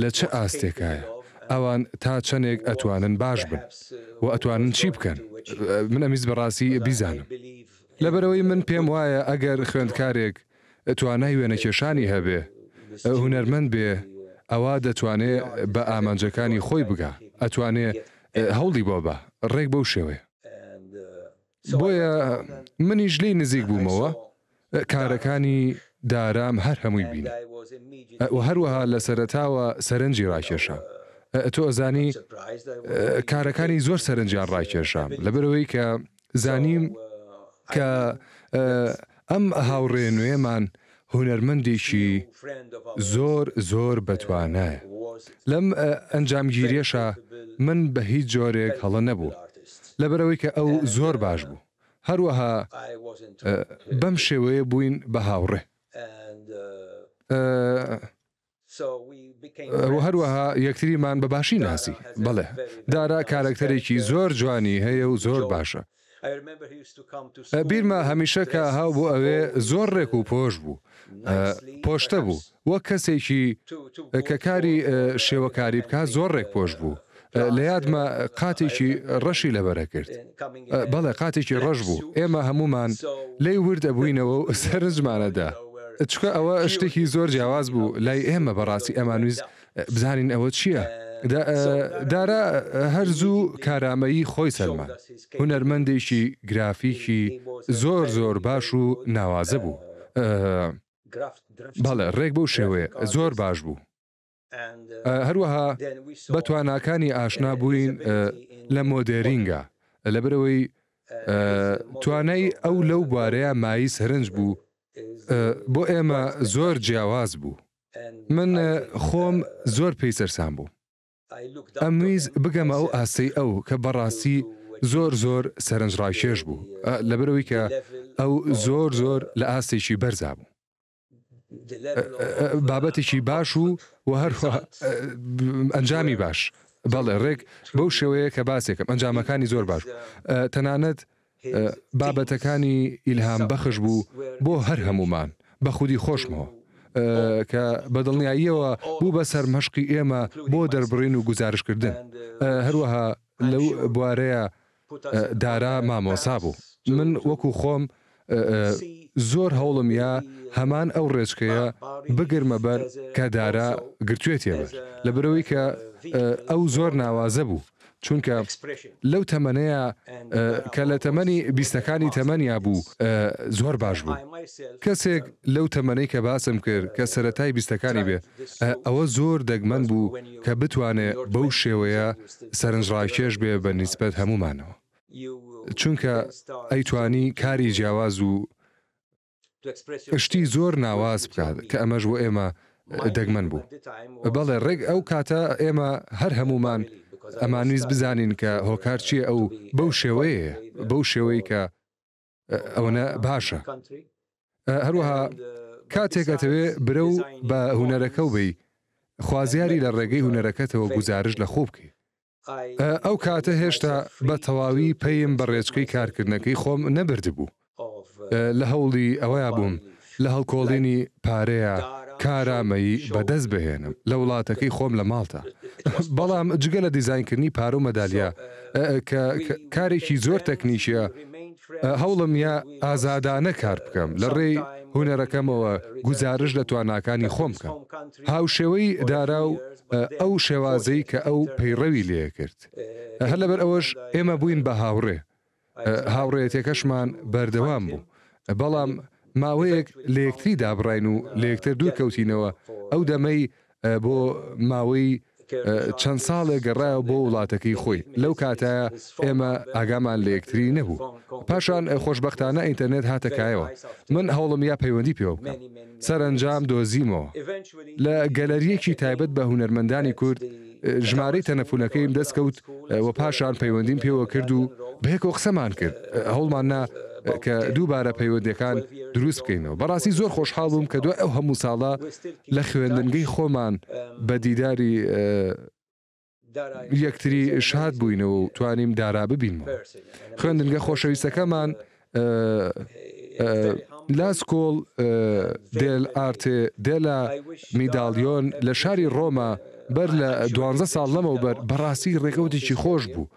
لە چه ئاستێکایە، ئەوان تا چەندێک ئەتوانن باش بن و ئەتوانن چی بکەن. من ئەمیست بەڕاستی بیزانم، لەبەرەوەی من پێم وایە ئەگەر خوێندکارێک توانای وێنەکێشانی هەبێ، هونەرمەند بێ، ئەوە دەتوانێت بە ئامانجەکانی خۆی بگا، ئەتوانێت هەوڵی بۆ بە ڕێک بەو شێوەیە. بۆیە منیش لێی نزیک بوومەوە کارەکانی دارام هەر هەمووی بینی و هەروەها لە سەرەتاوە سەرنجی ڕاکێشام. تۆ ئەزانی کارەکانی زۆر سەرنجیان ڕاکێشام، لەبەرەوەی کە زانیم کە ئەم هاوڕێ نوێمان هونەرمەندێکی زۆر بەتوانایە. لەم ئەنجامگیریەشە من بە هیچ جۆرێک هەڵە نەبوو، لەبەرەوەی کە ئەو زۆر باش بوو. هەروەها بەم شێوەیە بووین بە هاوڕێ. هەروەها یەکتریمان بەباشی ناسی. بەڵێ دارا کارکتەرێکی زۆر جوانی هەیە و زۆر باشە. بیرمە هەمیشە کە هاو بوو ئەوێ زۆر ڕێک و پۆش بوو، پۆشتە بوو، وەک کەسێکی کە کاری شێوەکاری بکە زۆر ڕێک پۆش بوو. لە یادمە قاتێکی ڕەشی لەبەرە کرد. بەڵێ قاتێکی ڕەش بوو، ئێمە هەمومان لی ورد ئەبووینەوە و سەرنجمانەدا، چکە ئەوە شتێکی زۆر جیاواز بوو لای ئێمە. بەڕاستی ئەمانویست بزانین ئەوە چییە. دارا هەرزوو کارامەیی خۆی سەلمان، هونەرمەندێکی گرافیکی زۆر باش و ناوازە بوو. بەڵێ ڕێک بەو شێوەیە زۆر باش بوو. هەروەها بە تواناکانی ئاشنا بووین لە مۆدێرینگە، لەبەرەوەی توانای ئەو لەو بوارەیە مایی سەرنج بوو، بۆ ئێمە زۆر جیاواز بوو. من خۆم زۆر پێی سەرسام بوو. ئەمویست بگەمە ئەو ئاستەی ئەو کە بەڕاستی زۆر سەرنج ڕاکێش بوو، لەبەرەوەی کە ئەو زۆر لە ئاستێکی بەرزا بوو، بابەتێکی باش و هەروە ئەنجامی باش. بەڵێ ڕێک بەو شێوەیە کە باسێکم ئەنجامەکانی زۆر باش، تەنانەت بابەتەکانی ئیلهام بەخش بوو بۆ هەر هەمومان، بە خودی خۆشمەوە کە بەدڵنیاییەوە بوو بەسەر مەشقی ئێمە بۆ دەربڕین و گزارشکردن. هەروەها لەو بوارەیە دارا مامۆسا بوو. من وەکو خۆم زۆر هەوڵم یا هەمان ئەو ڕێچکەیە بگرمە بەر کە دارا گرتوێتێبەر لەبەرەوەی کە ئەو زۆر ناوازە بوو. چونکە لەو تەمەنەیە کە لە تەمەنی بیستەکانی تەمەنیا بوو زۆر باش بوو. کەسێک لەو تەمەنەی کە باسم کرد کە سەرەتای بیستەکانی بێ ئەوە زۆر دەگمەن بوو کە بتوانێت بەو شێوەیە سەرنجڕاکێش بێ بە نیسبەت هەمومانەوە. چونکە ئەیتوانی کاری جیاواز و شتی زۆر ناواز بکات کە ئەمەش بۆ ئێمە دەگمەن بوو. بەڵێ ڕێک ئەو کاتە ئێمە هەر هەمومان ئەمانویست بزانین کە هۆکار چیە ئەو بەو شێوەیە بەو شێوەی کە ئەوەنە باشە. هەروەها کاتێکەتەوێ برە و بە هوەرەکە و بی خوازیاری لە ڕێگەی هوەرەکەتەوە گوزارش لە خۆ بکەیت. ئەو کاتە هێشتا بە تەواوی پێیم بە ڕێچکەی کارکردنەکەی خۆم نەبرد بوو. لە هەوڵی ئەوەیە بووم لە هەڵکۆڵینی پارەیە کارامەیی بەدەست بهێنم لە وڵاتەکەی خۆم لە ماڵتە. بەڵام جگە لە دیزاینکردنی پارە و مەدالیا کە کارێکی زۆر تەکنیشیە هەوڵم یا ئازادانە کار بکەم لە ڕێی هوەرەکەمەوە گوزارش لە تواناکانی خۆم بکەم. هاوشێوەی دارا و ئەو شێوازەی کە ئەو پەیڕەوی لێ کرد. هەر لەبەر ئەوەش ئێمە بووین بە هاوڕێ. هاوڕێتێکەشمان بەردەوام بوو. بەڵام ماوەیەک لە یەکتری دابڕین و لە یەکتر دوور کەوتینەوە ئەو دەمەی بۆ ماوەی چەند ساڵێک گەڕایەوە بۆ وڵاتەکەی خۆی. لەو کاتایە ئێمە ئاگامان لە یەکتری نەبوو. پاشان خۆشبەختانە ئینتەرنێت هاتەکایەوە. من هەوڵم یا پەیوەندی پێوە بکەم. سەرنجام دۆزیمەوە. لە گەلەریەکی تایبەت بە هونەرمەندانی کورد ژمارەی تەنەفونەکەیم دەستکەوت و پاشان پەیوەندیم پێوە کرد و بەیەکەوە قسەمان کرد. هەوڵمان نا کە دووبارە پەیوەندەکان دروست بکەینەوە. بەڕاستی زۆر خۆشحاڵ بووم کە دوای ئەو هەموو ساڵە لە خوێندنگەی خۆمان بە دیداری یەکتری شاد بووینەوە و توانیم دارا ببینەوە. خوێندنگە خۆشەویستەکەمان لاسکۆڵ دێل ئارتێ دێلا میدالیۆن لە شاری ڕۆما بەر لە 12 ساڵ لەمەوبەر بەڕاستی ڕێکەوتێکی خۆش بوو.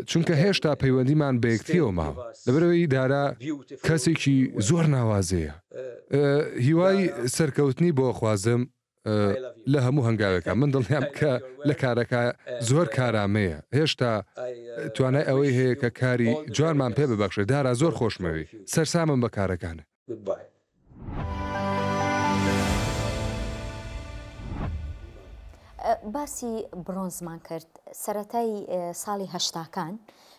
چونکە هێشتا پەیوەندیمان بە یەکتریەوە ماوە. لەبەرەوەی دارا کەسێکی زۆر ناوازەیە. هیوای سەرکەوتنی بۆ خوازم لە هەموو هەنگاوەکە. من دڵنیام کە لە کارەکە زۆر کارامەیە. هێشتا توانای ئەوەی هەیە کە کاری جوانمان پێ ببەخشێت. دارا زۆر خۆشمەوی. سەرسامم بە کارەکانە. باسی برۆنزمان کرد. سەرەتای ساڵی هەشتاکان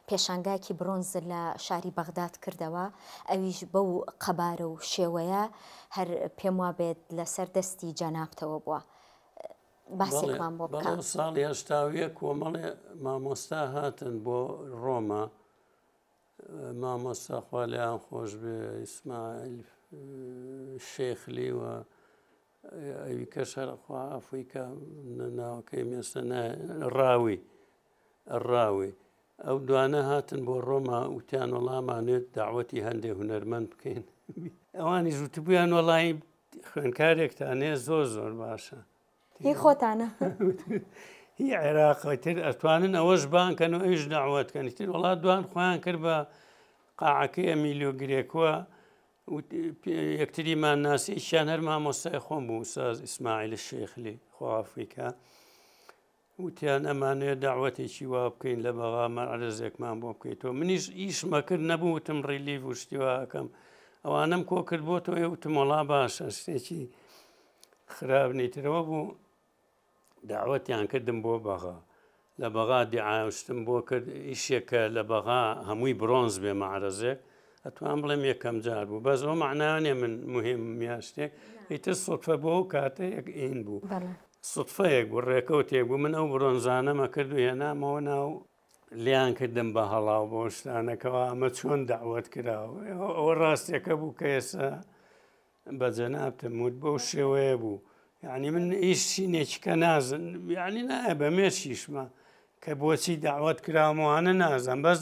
پێشانگایکی برۆنز لە شاری بەغداد کردەوە. ئەویش بەو قەبارە و شێوەیە هەر پێم وا بێت لەسەر دەستی جەنابتەوە بووە. باسێکمان بۆ بکە. ساڵی هەشتاویە کۆمەڵێ مامۆستا هاتن بۆ ڕۆما. مامۆستا خوا لێیان خۆش بێ ئیسماعیل شێخلی و ئەوی کەش هەرخوا ئەفریقا ناوەکەی مێستا ڕاوی ئەو دوانە هاتن بۆ ڕۆما وتیان وەڵامانێت داوەتی هەندێک هونەرمەند بکەین. ئەوانی زووتبوویان وەڵی خوێندکارێکتانێ زۆر باشە. هی خۆتانە هی عێراقتر ئەتوانن ئەوەش بانکەن و ئەوش داوەتکەن تر وڵات دوان خۆیان کرد بە قاعەکەی ئەمیلیۆ گرێکوە یەکتریمان ناسی شان هەر مامۆستای خۆم بوو ئوستاز ئیسماعیل شێخلی خوا ئەفریقا وتیان ئەمانەیە داوەتێکی وا بکەین لە بەغا مەعرەزێکمان بۆ بکەیتەوە. منیش ئیشمە کرد نەبوو وتم ڕیلیڤ و شتیواکەم ئەوانم کۆ کرد بۆ تۆ وتم وەڵا باشە شتێکی خراپ نیترەوە بوو. داوەتیان کردم بۆ بەغا لە بەغا دیعاوشتم بۆ کرد ئیشێکە لە بەغا هەمووی برۆنز بێ مەعرەزێک ئەتوان بڵێم یەکەم جار بوو. بەس ئەو معناوانێ من مهم میاشتێک ئیتر سوتفە بۆ ئەو کاتەیەک ئین بوو. سوتفەیەک بوو ڕێکەوتێک بوو. من ئەو برۆنزانەمە کرد و هێنامەوە ناو لیان کردم بە هەڵاو بۆ شتانەکەەوە ئەمە چۆن داوەت کراوە. ئەوە ڕاستێکە بوو کە ئێستا بە جەنابتم وت بەو شێوەیە بوو. یعنی من ئیشی نێچکە نازن یعنی نایە بە مێرشیشمە کە بۆچی داوەت کراوەوانە نازان بەس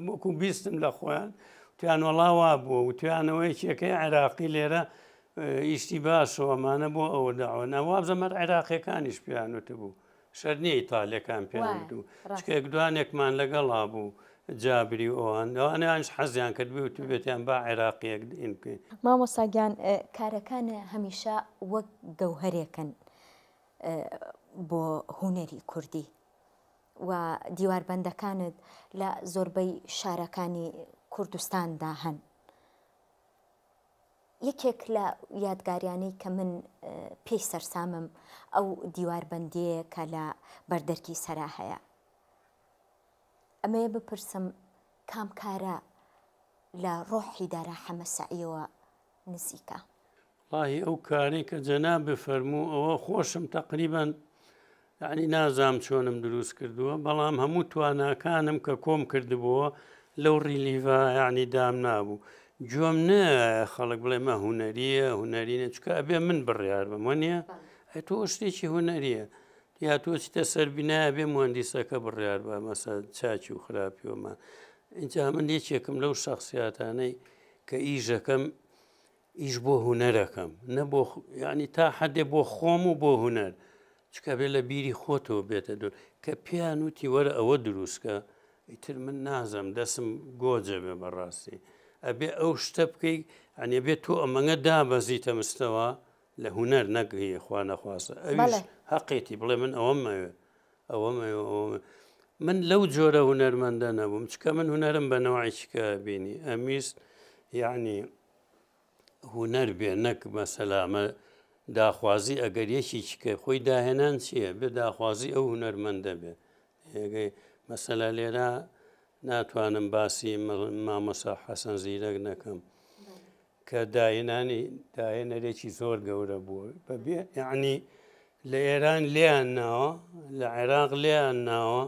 وەکو بیستم لە خۆیان تویان وەڵاوا بووە و توانەوەی کێکەی عێراقی لێرە ئیشتی باشەوەمانە بۆ ئەوە داوە ناوابزەمەر عێراقیەکانیش پیانوتە بوو شەرنیە ئیتالیەکان پێیان بوو چکە دوانێکمان لەگەڵا بوو جابری ئەوان ئەوانیانش حەزیان کرد بێ و تو بێتیان با عێراقیەک دین بکەین. مامۆستاگیان کارەکانە هەمیشە وەک گەوهرێکن بۆ هونەری کوردی و دیواربەندەکانت لە زۆربەی شارەکانی کوردستاندا هەن. یەکێک لە یادگاریانەی کە من پێی سەرسامم ئەو دیواربەندیە کە لە بەردەرکی سەرا هەیە. ئەمەیە بپرسم کام کارە لە ڕۆحی دارا حەمەسەعیەوە نزیکە؟ وڵاهی ئەو کارەی کە جەناب بفەرموو ئەوە خۆشم تەقریبەن یعنی نازام چۆنم دروست کردووە بەڵام هەموو تواناکانم کە کۆم کردبووە لەو ڕیلیڤە یعنی دام نابوو. گوێم نایە خەڵک بڵێ مە هونەریە هونەرینە چکە ئەبێ من بڕیار بم وەنیە تۆ شتێکی هونەریە یا تۆ چتە سەربینایە بێ مهندیسەکە بڕیار بە مەسە چاکی و خراپیۆمان. اینجا من یەکێکم لەو شخصیاتانەی کە ئیژەکەم ئیش بۆ هونەرەکەم نەبۆ یعنی تا حەدێ بۆ خۆم و بۆ هونەر چکە بێ لە بیری خۆتەوە بێتە دوور کە پیان وتی وەرە ئەوە دروستکە ئیتر من نازم دەسم گۆجە بێ بەڕاستی ئەبێ ئەو شتە بکەی ئەنێ بێت تۆ ئەمەngە دابەزیتە مستەوە لە هونەر نەگەیە خوا نەخواسە ئەویش حەقێتی بڵێ من ئەوەمەوێ من لەو جۆرە هونەرمەندە نەبووم چکە من هونەرم بە نەوەیچکە بینی ئەمیست یعنی هونەر بێ نەک مەسەلامە داخوازی ئەگەر یەکی چکە خۆی داهێنان چییە بێ داخوازی ئەو هونەرمەندە بێ هێگەی مەسەلا لێرە ناتوانم باسی مامۆستا حەسەن زیرەک نەکەم کە داهێنەرێکی زۆر گەورە بووە بەبێ یعنی لە ئێران لیان ناوە لە عێراق لیان ناوە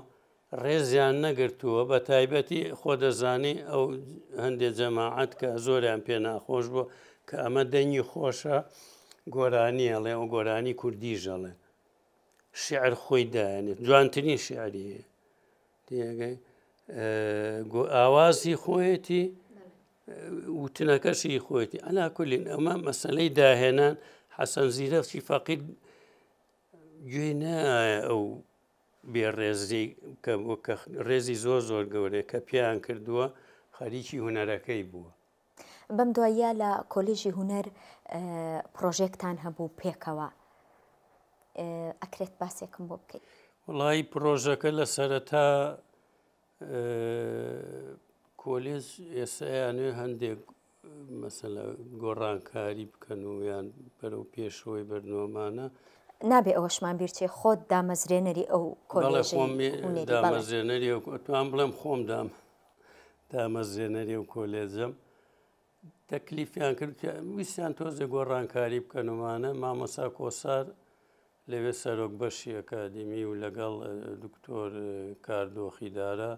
ڕێزیان نەگرتووە بە تایبەتی خۆ دەزانی ئەو هەندێک جەماعەت کە زۆریان پێ ناخۆش بوو کە ئەمە دەنگی خۆشە گۆرانیەڵێ ئەو گۆرانی کوردی ژەڵێ شعر خۆی دایانێت جوانترین شعریە دیگەی ئاوازی خۆیەتی وتنەکەشی خۆیەتی ئەلاکولین ئەمە مەسلەی داهێنان حەسەن زیرەکی فەقید گوێ نایە ئەو بێڕێزی کە ڕێزی زۆر زۆر گەورەیە کە پیان کردووە خەریکی هونەرەکەی بووە. بەم دوایە لە کۆلیژی هونەر پرۆژێکتان هەبوو پێکەوە ئەکرێت باسێکم بۆ بکەیت؟ وڵی پرۆژەکە لە سەرەتا کۆلێج ئێستایانێ هەندێک مەسەلە گۆڕانکاری بکەن و یان بەرەو پێشەوەی بەرنۆمانە نابێ ئەوەشمان بیرچێ خۆت دامەزرێنەری ئەو دامەزرێنەری توان بڵێم خۆم دامەزرێنەری و کۆلێجەم تەکلیفیان کرد کە ویسیان تۆزێ گۆڕانکاری بکەنمانە مامۆسا کۆسار لەوێ سەرۆک بەشی ئەکادمی و لەگەڵ دکتۆر کاردۆخیدارە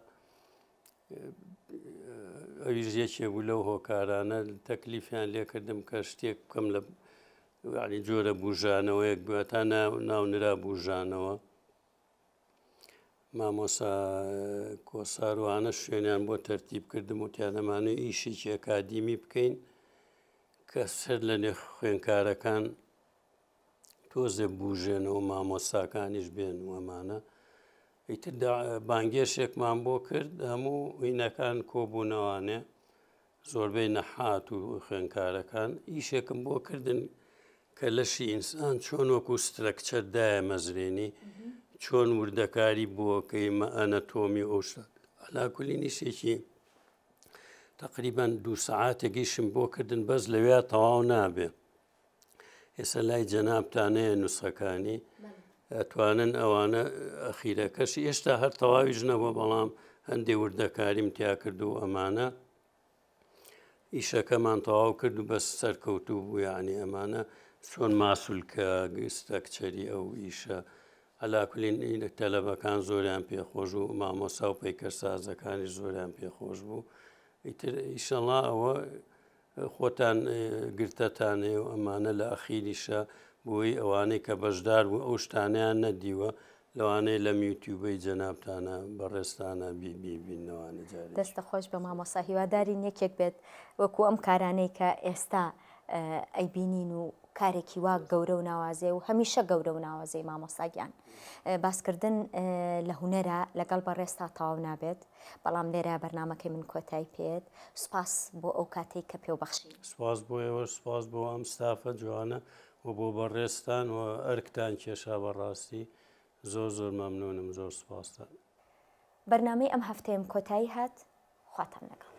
ئەویش یەکێک بوو لەو هۆکارانە تەکلیفیان لێکردم کە شتێک بکەم لە ینی جۆرە بژانەوەیەک بێتە ناونرا بژانەوە مامۆسا کۆساروانە شوێنیان بۆ تەرتیب کردم و تیانەمانەوە ئیشێکی ئەکادیمی بکەین کە سەر لە نێ خوێنکارەکان تۆزێ بژێنەوە مامۆساکانیش بێن وەمانە ئیتر بانگێشێکمان بۆ کرد هەموو هینەکان کۆبوونەوانێ زۆربەی نەحات و خوێنکارەکان ئیشێکم بۆ کردن کە لەشی ئینسان چۆن وەکو سترەکچەردایە مەزرێنی چۆن وردەکاری بووەکەی ئەنەتۆمی ئەوشە ئەلاکولی نیشێکی تقریبان 2 سەعاتێکیشم بۆ کردن بەس لەوێ تەواو نابێ ئێستا لای جەنابتانەیە نووسەکانی ئەتوانن ئەوانە ئەخیرەکەشی ئێشتا هەر تەواویش نەبووە بەڵام هەندێک وردەکاریم تیا کرد و ئەمانە ئیشەکەمان تەواو کرد و بەس سەرکەوتوو بوو یعنی ئەمانە چۆن ماسوولکە گستەکچەری ئەو ئیشە ئەلاکولین تەلەبەکان زۆریان پێخۆش و مامۆسا و پەیکەرسازەکانی زۆریان پێخۆش بوو ئیتر ئیشەڵا ئەوە خۆتان گرتەتانێ و ئەمانە لە ئەخیریشە بۆی ئەوانەی کە بەشدار بوو ئەو شتانیان نەدیوە لەوانەیە لەم یوتیوبەی جەنابتانە بەڕێستانە بینەوانە جارێ دەستە خۆش بە مامۆستا هیوادارین یەکێک بێت وەکو ئەم کارانەی کە ئێستا ئەیبینین و کارێکی وا گەورە و ناوازێ و هەمیشە گەورە و ناوازەی مامۆستاگیان باسکردن لە هوەرە لەگەڵ بەڕێستا تەواو نابێت بەڵام لێرە بەرنمەکەی من کۆتایی پێت سوپاس بۆ ئەو کاتێک کە پێوبەخشی سپاس بۆ ئێوە سپاس بۆ ئەم ستافە جوانە و بۆ بەڕێستان و ئەرکتان کێشا بەڕاستی زۆر زۆر مەمنونم زۆر سپاستان بەرنامەی ئەم هەفتەیەم کۆتایی هات خواتان لەگەڵ